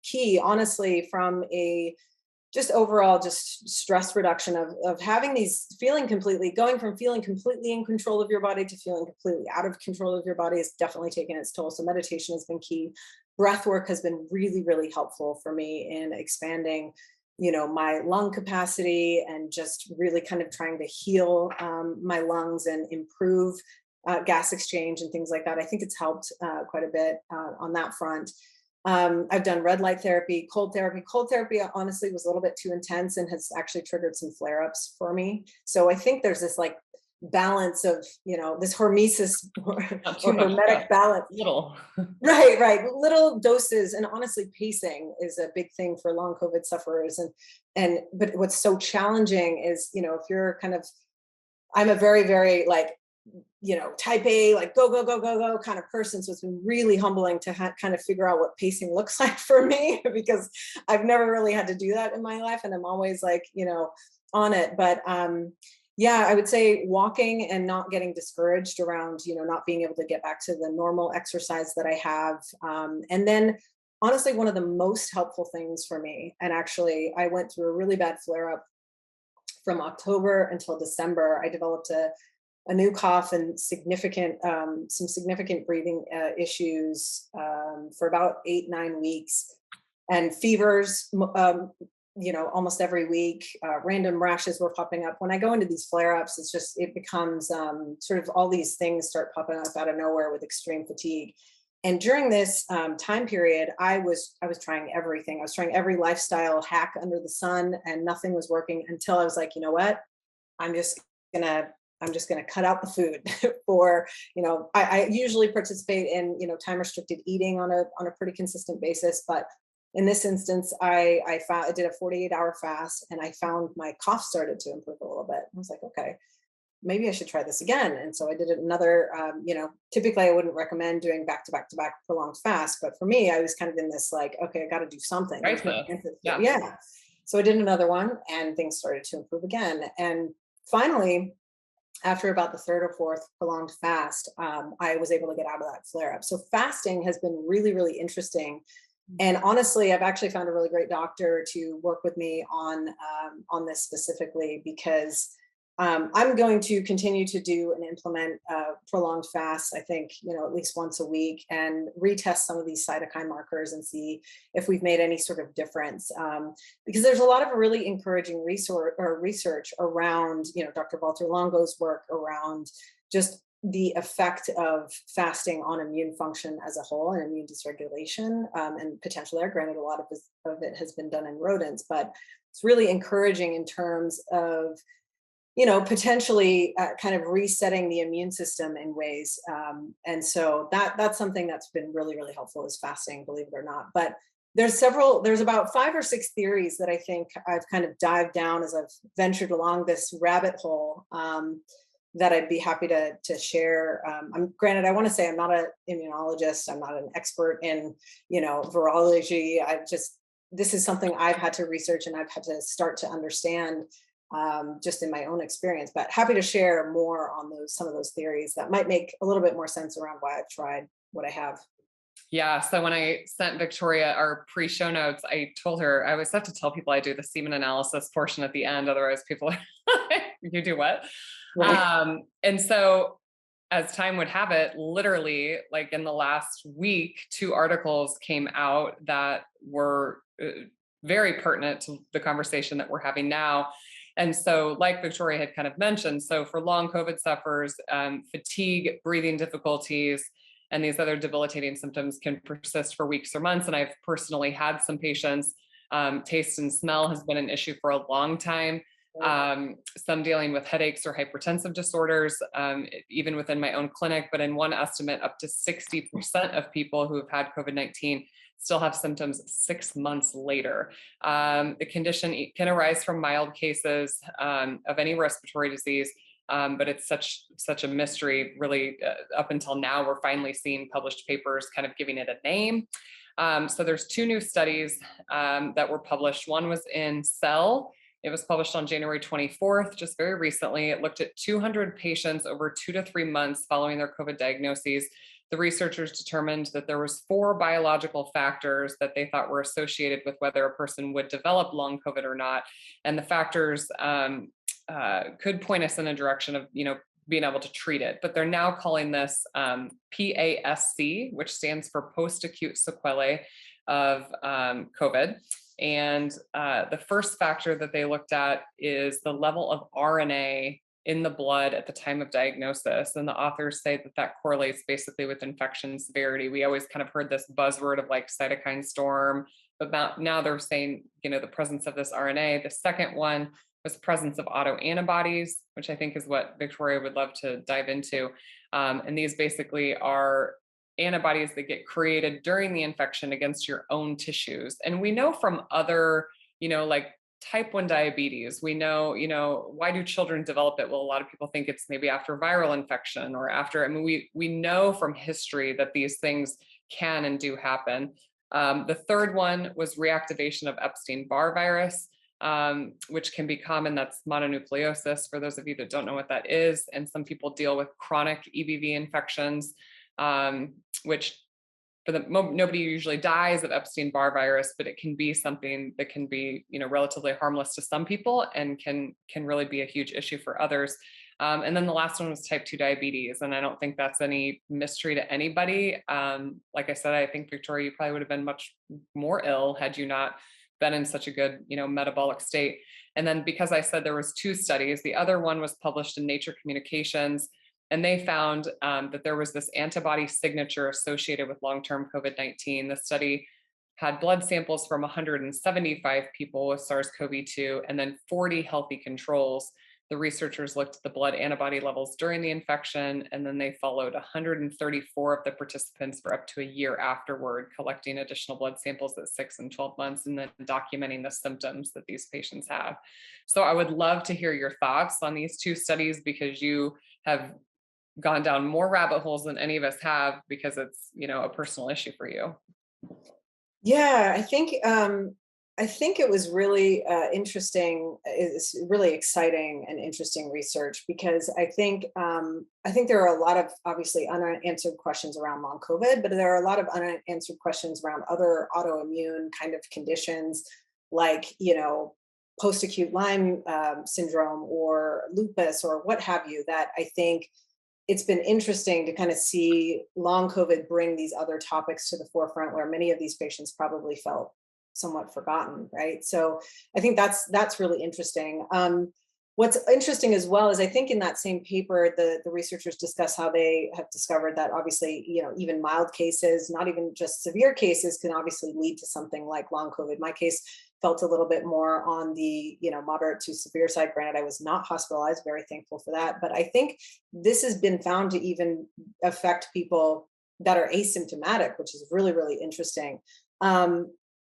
key, honestly, from just overall stress reduction of having going from feeling completely in control of your body to feeling completely out of control of your body has definitely taken its toll. So meditation has been key. Breath work has been really, really helpful for me in expanding, my lung capacity and just really kind of trying to heal my lungs and improve gas exchange and things like that. I think it's helped quite a bit on that front. I've done red light therapy, cold therapy. Cold therapy, honestly, was a little bit too intense and has actually triggered some flare-ups for me. So I think there's this like balance of, this hormesis or hormetic balance. Little. Right. Little doses. And honestly, pacing is a big thing for long COVID sufferers. But what's so challenging is, if you're I'm a very, very type A, like go kind of person. So it's been really humbling to kind of figure out what pacing looks like for me, because I've never really had to do that in my life. And I'm always on it. But yeah, I would say walking and not getting discouraged around, not being able to get back to the normal exercise that I have. And then honestly, one of the most helpful things for me, and actually I went through a really bad flare up from October until December. I developed a new cough and some significant breathing issues for about 8-9 weeks, and fevers, almost every week. Random rashes were popping up. When I go into these flare-ups, it becomes sort of all these things start popping up out of nowhere with extreme fatigue. And during this time period, I was trying everything. I was trying every lifestyle hack under the sun, and nothing was working until I was like, you know what? I'm just gonna cut out the food for, I usually participate in, time restricted eating on a pretty consistent basis. But in this instance, I did a 48-hour fast, and I found my cough started to improve a little bit. I was like, okay, maybe I should try this again. And so I did another, typically I wouldn't recommend doing back-to-back prolonged fast, but for me, I was kind of in this okay, I got to do something. Right. Yeah. So I did another one, and things started to improve again. And finally, after about the third or fourth prolonged fast, I was able to get out of that flare up. So fasting has been really, really interesting. And honestly, I've actually found a really great doctor to work with me on this specifically, because I'm going to continue to do and implement prolonged fasts. I think, at least once a week, and retest some of these cytokine markers and see if we've made any sort of difference. Because there's a lot of really encouraging research around, Dr. Walter Longo's work around just the effect of fasting on immune function as a whole and immune dysregulation, and potential there. Granted, a lot of it has been done in rodents, but it's really encouraging in terms of potentially kind of resetting the immune system in ways. And so that's something that's been really, really helpful, is fasting, believe it or not. But there's about 5 or 6 theories that I think I've kind of dived down as I've ventured along this rabbit hole, that I'd be happy to share. Granted, I want to say I'm not an immunologist. I'm not an expert in, virology. This is something I've had to research and I've had to start to understand, just in my own experience, but happy to share more on some of those theories that might make a little bit more sense around why I've tried what I have. Yeah. So when I sent Victoria our pre-show notes, I told her I always have to tell people I do the semen analysis portion at the end. Otherwise people are you do what? Right. And so as time would have it, literally like in the last week, 2 articles came out that were very pertinent to the conversation that we're having now. And so, like Victoria had kind of mentioned, so for long COVID sufferers, fatigue, breathing difficulties, and these other debilitating symptoms can persist for weeks or months. And I've personally had some patients, taste and smell has been an issue for a long time. Some dealing with headaches or hypertensive disorders, even within my own clinic. But in one estimate, up to 60% of people who have had COVID-19 still have symptoms 6 months later. The condition can arise from mild cases of any respiratory disease, but it's such a mystery, really. Up until now, we're finally seeing published papers kind of giving it a name. So there's 2 new studies that were published. One was in Cell. It was published on January 24th, just very recently. It looked at 200 patients over 2 to 3 months following their COVID diagnoses. The researchers determined that there was 4 biological factors that they thought were associated with whether a person would develop long COVID or not. And the factors could point us in a direction of, being able to treat it. But they're now calling this PASC, which stands for post-acute sequelae of COVID. And the first factor that they looked at is the level of RNA in the blood at the time of diagnosis. And the authors say that correlates basically with infection severity. We always kind of heard this buzzword of like cytokine storm, but now they're saying, the presence of this RNA. The second one was the presence of autoantibodies, which I think is what Victoria would love to dive into. And these basically are antibodies that get created during the infection against your own tissues. And we know from other, like type 1 diabetes, we know, why do children develop it? Well, a lot of people think it's maybe after viral infection or after, we know from history that these things can and do happen. The third one was reactivation of Epstein-Barr virus, which can be common. That's mononucleosis, for those of you that don't know what that is. And some people deal with chronic EBV infections, which nobody usually dies of Epstein-Barr virus, but it can be something that can be, relatively harmless to some people and can really be a huge issue for others. And then the last one was type 2 diabetes. And I don't think that's any mystery to anybody. Like I said, I think, Victoria, you probably would have been much more ill had you not been in such a good, metabolic state. And then because I said there was 2 studies, the other one was published in Nature Communications. And they found that there was this antibody signature associated with long-term COVID-19. The study had blood samples from 175 people with SARS-CoV-2 and then 40 healthy controls. The researchers looked at the blood antibody levels during the infection, and then they followed 134 of the participants for up to a year afterward, collecting additional blood samples at 6 and 12 months, and then documenting the symptoms that these patients have. So I would love to hear your thoughts on these 2 studies, because you have gone down more rabbit holes than any of us have, because it's, a personal issue for you. Yeah, I think I think it was really interesting. It's really exciting and interesting research because I think there are a lot of obviously unanswered questions around long COVID, but there are a lot of unanswered questions around other autoimmune kind of conditions, like post-acute Lyme syndrome or lupus or what have you. That I think it's been interesting to kind of see long COVID bring these other topics to the forefront, where many of these patients probably felt somewhat forgotten, right? So I think that's really interesting. What's interesting as well is I think in that same paper, the researchers discuss how they have discovered that obviously, even mild cases, not even just severe cases, can obviously lead to something like long COVID. My case felt a little bit more on the moderate to severe side. Granted, I was not hospitalized, very thankful for that. But I think this has been found to even affect people that are asymptomatic, which is really, really interesting.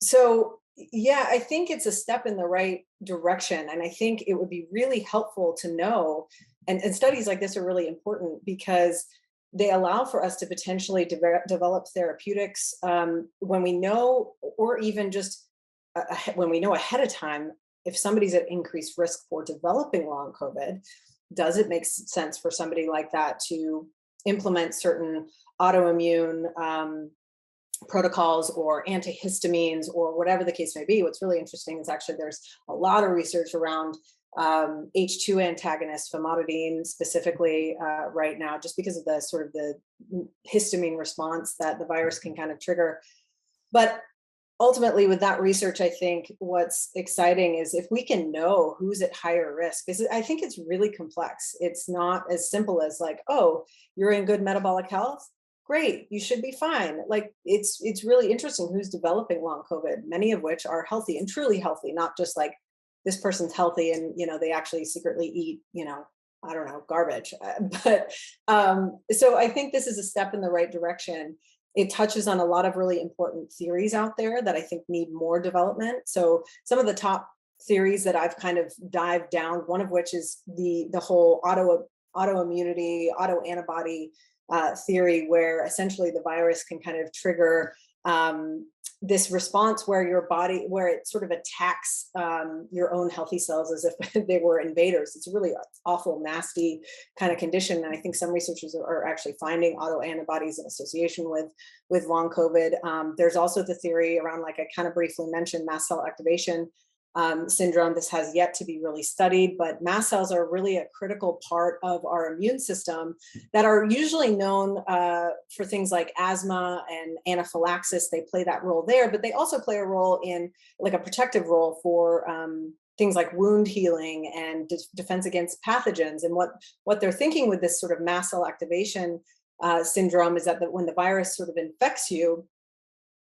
So yeah, I think it's a step in the right direction. And I think it would be really helpful to know, and studies like this are really important because they allow for us to potentially develop therapeutics when we know, or even just when we know ahead of time, if somebody's at increased risk for developing long COVID, does it make sense for somebody like that to implement certain autoimmune protocols or antihistamines or whatever the case may be? What's really interesting is actually there's a lot of research around H2 antagonists, famotidine specifically right now, just because of the sort of the histamine response that the virus can kind of trigger. But ultimately with that research, I think what's exciting is if we can know who's at higher risk, because I think it's really complex. It's not as simple as like, oh, you're in good metabolic health, great, you should be fine. Like it's really interesting who's developing long COVID, many of which are healthy and truly healthy, not just like this person's healthy and they actually secretly eat I don't know, garbage. But so I think this is a step in the right direction. It touches on a lot of really important theories out there that I think need more development. So some of the top theories that I've kind of dived down, one of which is the whole autoimmunity, autoantibody theory, where essentially the virus can kind of trigger this response where your body, where it sort of attacks your own healthy cells as if they were invaders. It's a really awful, nasty kind of condition. And I think some researchers are actually finding autoantibodies in association with long COVID. There's also the theory around, like I kind of briefly mentioned, mast cell activation syndrome. This has yet to be really studied, but mast cells are really a critical part of our immune system that are usually known for things like asthma and anaphylaxis. They play that role there, but they also play a role in like a protective role for things like wound healing and defense against pathogens. And what they're thinking with this sort of mast cell activation syndrome is that when the virus sort of infects you,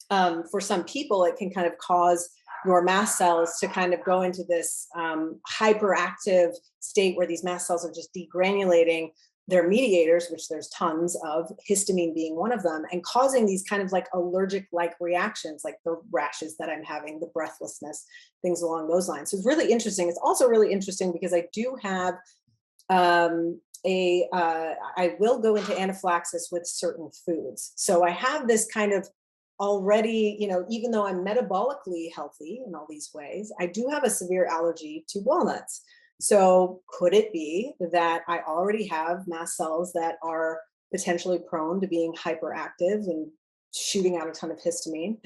for some people, it can kind of cause your mast cells to kind of go into this hyperactive state where these mast cells are just degranulating their mediators, which there's tons of, histamine being one of them, and causing these kind of like allergic-like reactions, like the rashes that I'm having, the breathlessness, things along those lines. So it's really interesting. It's also really interesting because I do have I will go into anaphylaxis with certain foods. So I have this kind of already, even though I'm metabolically healthy in all these ways, I do have a severe allergy to walnuts. So could it be that I already have mast cells that are potentially prone to being hyperactive and shooting out a ton of histamine?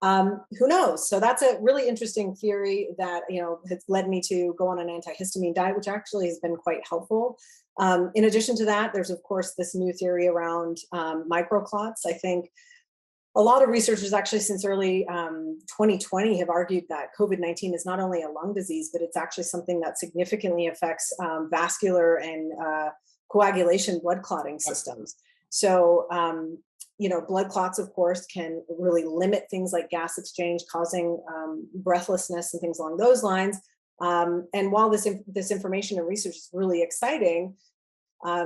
Who knows? So that's a really interesting theory that has led me to go on an antihistamine diet, which actually has been quite helpful. In addition to that, there's of course this new theory around microclots. I think a lot of researchers actually since early 2020 have argued that COVID-19 is not only a lung disease, but it's actually something that significantly affects vascular and coagulation blood clotting systems. So, blood clots, of course, can really limit things like gas exchange, causing breathlessness and things along those lines. And while this information and research is really exciting,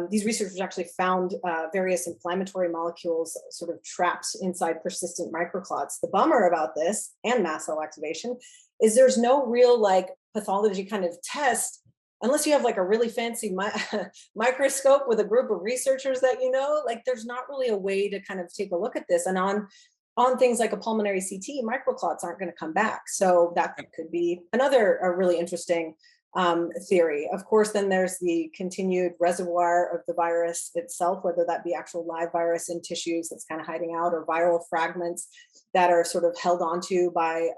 these researchers actually found various inflammatory molecules sort of trapped inside persistent microclots. The bummer about this and mast cell activation is there's no real like pathology kind of test unless you have like a really fancy microscope with a group of researchers that like there's not really a way to kind of take a look at this. And on on things like a pulmonary CT, microclots aren't going to come back. So that could be another a really interesting theory. Of course, then there's the continued reservoir of the virus itself, whether that be actual live virus in tissues that's kind of hiding out, or viral fragments that are sort of held onto by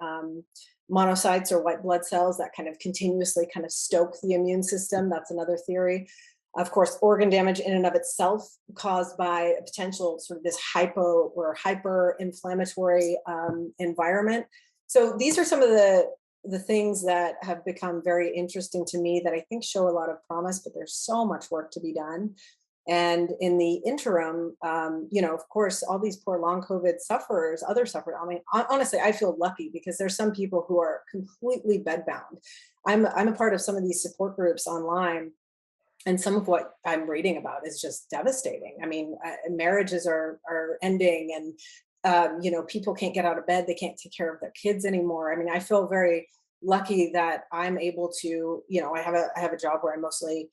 monocytes or white blood cells that kind of continuously kind of stoke the immune system. That's another theory. Of course, organ damage in and of itself caused by a potential sort of this hypo or hyper inflammatory environment. So these are some of the things that have become very interesting to me that I think show a lot of promise, but there's so much work to be done. And in the interim, of course, all these poor long COVID sufferers, other sufferers. I mean, honestly, I feel lucky because there's some people who are completely bedbound. I'm a part of some of these support groups online, and some of what I'm reading about is just devastating. I mean, marriages are ending, and people can't get out of bed. They can't take care of their kids anymore. I mean, I feel very lucky that I'm able to, I have a job where I'm mostly,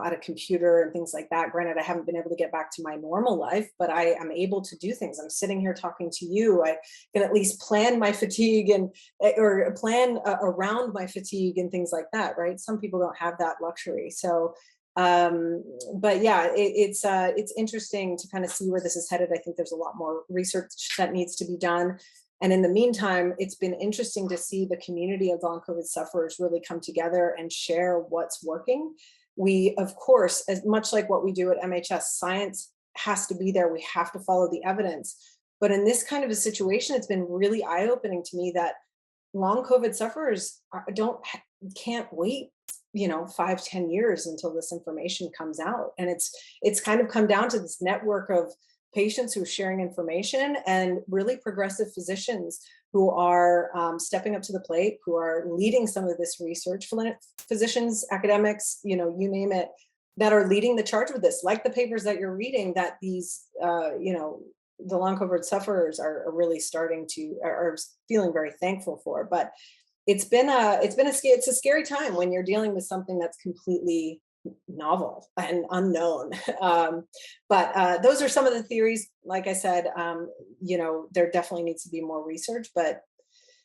at a computer and things like that. Granted, I haven't been able to get back to my normal life, but I am able to do things. I'm sitting here talking to you. I can at least plan my fatigue or plan around my fatigue and things like that, right? Some people don't have that luxury. So, but yeah, it's interesting to kind of see where this is headed. I think there's a lot more research that needs to be done. And in the meantime, it's been interesting to see the community of long COVID sufferers really come together and share what's working. We, of course, as much like what we do at MHS, science has to be there. We have to follow the evidence. But in this kind of a situation, it's been really eye-opening to me that long COVID sufferers can't wait 5-10 years until this information comes out. And it's kind of come down to this network of patients who are sharing information, and really progressive physicians who are stepping up to the plate, who are leading some of this research, physicians, academics, you name it, that are leading the charge with this, like the papers that you're reading, that these, the long COVID sufferers are really are feeling very thankful for. But it's a scary time when you're dealing with something that's completely novel and unknown. But those are some of the theories. Like I said, there definitely needs to be more research, but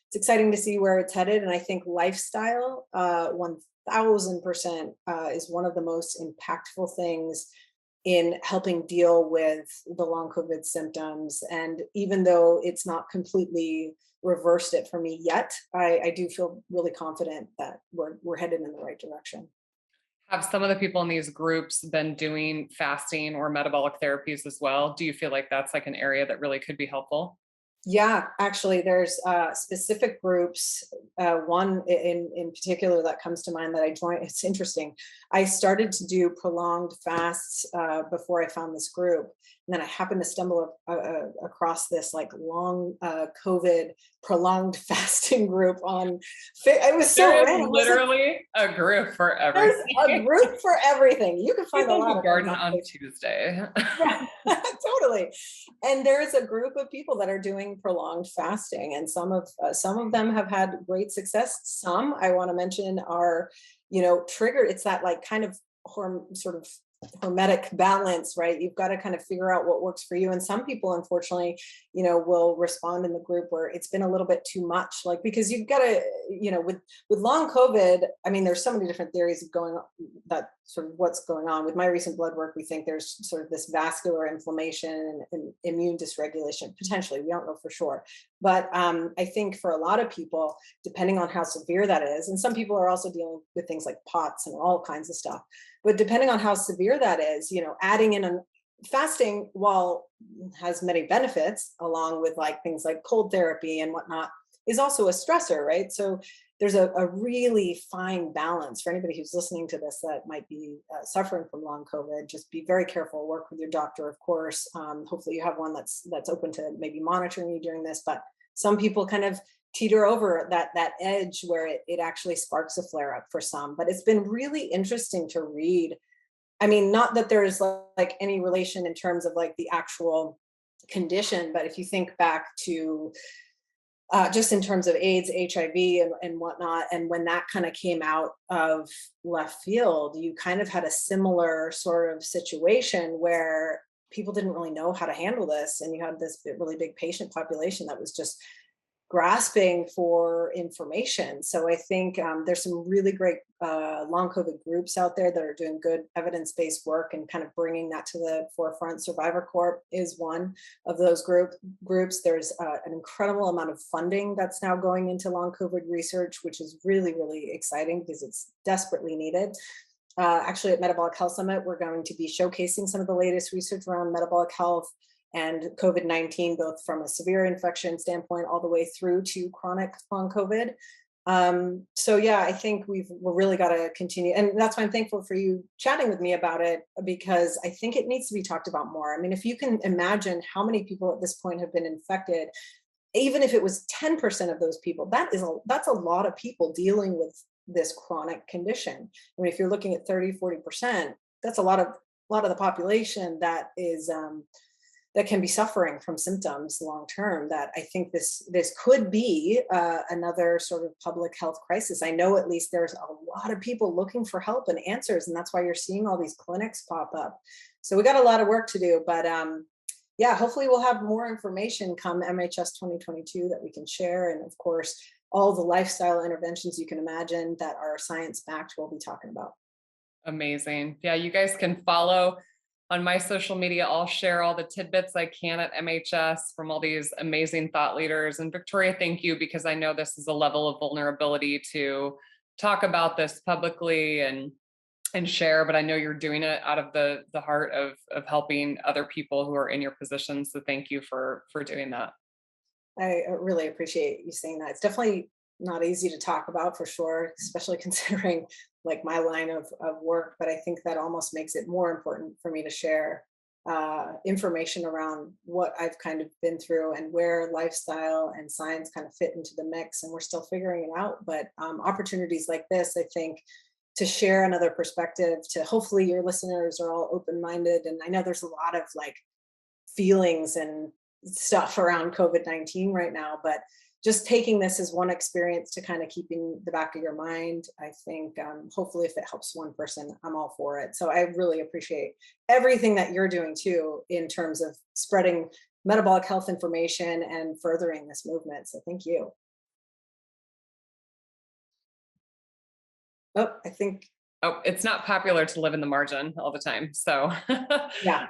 it's exciting to see where it's headed. And I think lifestyle, 1000% is one of the most impactful things in helping deal with the long COVID symptoms. And even though it's not completely reversed it for me yet, I do feel really confident that we're headed in the right direction. Have some of the people in these groups been doing fasting or metabolic therapies as well? Do you feel like that's like an area that really could be helpful? Yeah, actually, there's specific groups. One in particular that comes to mind that I joined. It's interesting. I started to do prolonged fasts before I found this group, and then I happened to stumble across this like long COVID prolonged fasting group on. It was so There is random. literally a group for There's everything. a group for everything. You can find a People lot who of garden them on Tuesday. totally. And there is a group of people that are doing prolonged fasting, and some of them have had great success. Some I want to mention are, triggered. It's that like kind of sort of hermetic balance, right? You've got to kind of figure out what works for you. And some people, unfortunately, will respond in the group where it's been a little bit too much, like, because you've got to, with long COVID, I mean, there's so many different theories of going on, that sort of what's going on. With my recent blood work, we think there's sort of this vascular inflammation and immune dysregulation, potentially. We don't know for sure. But I think for a lot of people, depending on how severe that is, and some people are also dealing with things like POTS and all kinds of stuff, but depending on how severe that is, adding in fasting, while has many benefits, along with like things like cold therapy and whatnot, is also a stressor, right? So there's a really fine balance for anybody who's listening to this that might be suffering from long COVID. Just be very careful, work with your doctor, of course. Hopefully you have one that's open to maybe monitoring you during this, but some people kind of teeter over that edge where it actually sparks a flare up for some. But it's been really interesting to read. I mean, not that there's like any relation in terms of like the actual condition, but if you think back to just in terms of AIDS, HIV, and whatnot, and when that kind of came out of left field, you kind of had a similar sort of situation where people didn't really know how to handle this. And you had this really big patient population that was just grasping for information. So I think there's some really great long COVID groups out there that are doing good evidence-based work and kind of bringing that to the forefront. Survivor Corp is one of those groups. There's an incredible amount of funding that's now going into long COVID research, which is really, really exciting because it's desperately needed. Actually, at Metabolic Health Summit, we're going to be showcasing some of the latest research around metabolic health and COVID-19, both from a severe infection standpoint all the way through to chronic long COVID. So yeah, I think we're really got to continue. And that's why I'm thankful for you chatting with me about it, because I think it needs to be talked about more. I mean, if you can imagine how many people at this point have been infected, even if it was 10% of those people, that's a lot of people dealing with this chronic condition. I mean, if you're looking at 30, 40%, that's a lot of the population that is, that can be suffering from symptoms long term. That I think this could be another sort of public health crisis. I know at least there's a lot of people looking for help and answers, and that's why you're seeing all these clinics pop up. So we got a lot of work to do, but yeah, hopefully we'll have more information come MHS 2022 that we can share, and of course all the lifestyle interventions you can imagine that are science backed we'll be talking about. Amazing. Yeah, you guys can follow on my social media. I'll share all the tidbits I can at MHS from all these amazing thought leaders. And Victoria, thank you, because I know this is a level of vulnerability to talk about this publicly and share, but I know you're doing it out of the heart of helping other people who are in your position. So thank you for doing that. I really appreciate you saying that. It's definitely not easy to talk about, for sure, especially considering like my line of work. But I think that almost makes it more important for me to share information around what I've kind of been through and where lifestyle and science kind of fit into the mix. And we're still figuring it out. But opportunities like this, I think, to share another perspective, to hopefully your listeners are all open-minded. And I know there's a lot of like feelings and stuff around COVID-19 right now, but just taking this as one experience to kind of keep in the back of your mind, I think hopefully if it helps one person, I'm all for it. So I really appreciate everything that you're doing too, in terms of spreading metabolic health information and furthering this movement. So thank you. Oh, I think. Oh, it's not popular to live in the margin all the time. So, Yeah.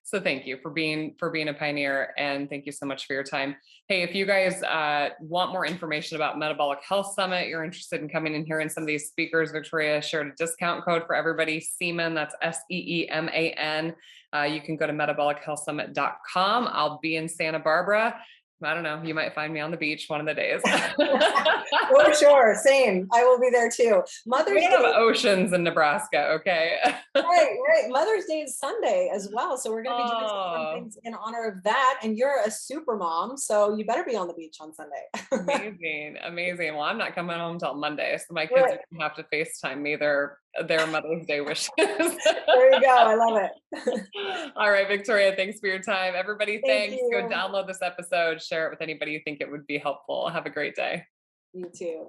so thank you for being a pioneer, and thank you so much for your time. Hey, if you guys want more information about Metabolic Health Summit, you're interested in coming and hearing some of these speakers, Victoria shared a discount code for everybody, Seeman, that's SEEMAN. You can go to metabolichealthsummit.com. I'll be in Santa Barbara. I don't know, you might find me on the beach one of the days. For sure, same. I will be there too. We don't have oceans in Nebraska, okay? Right. Mother's Day is Sunday as well, so we're going to be doing some fun things in honor of that. And you're a super mom, so you better be on the beach on Sunday. Amazing. Well, I'm not coming home till Monday, so my kids are gonna have to FaceTime me their Mother's Day wishes. There you go. I love it. All right, Victoria, thanks for your time. Everybody, thanks. You. Go download this episode, share it with anybody you think it would be helpful. Have a great day. You too.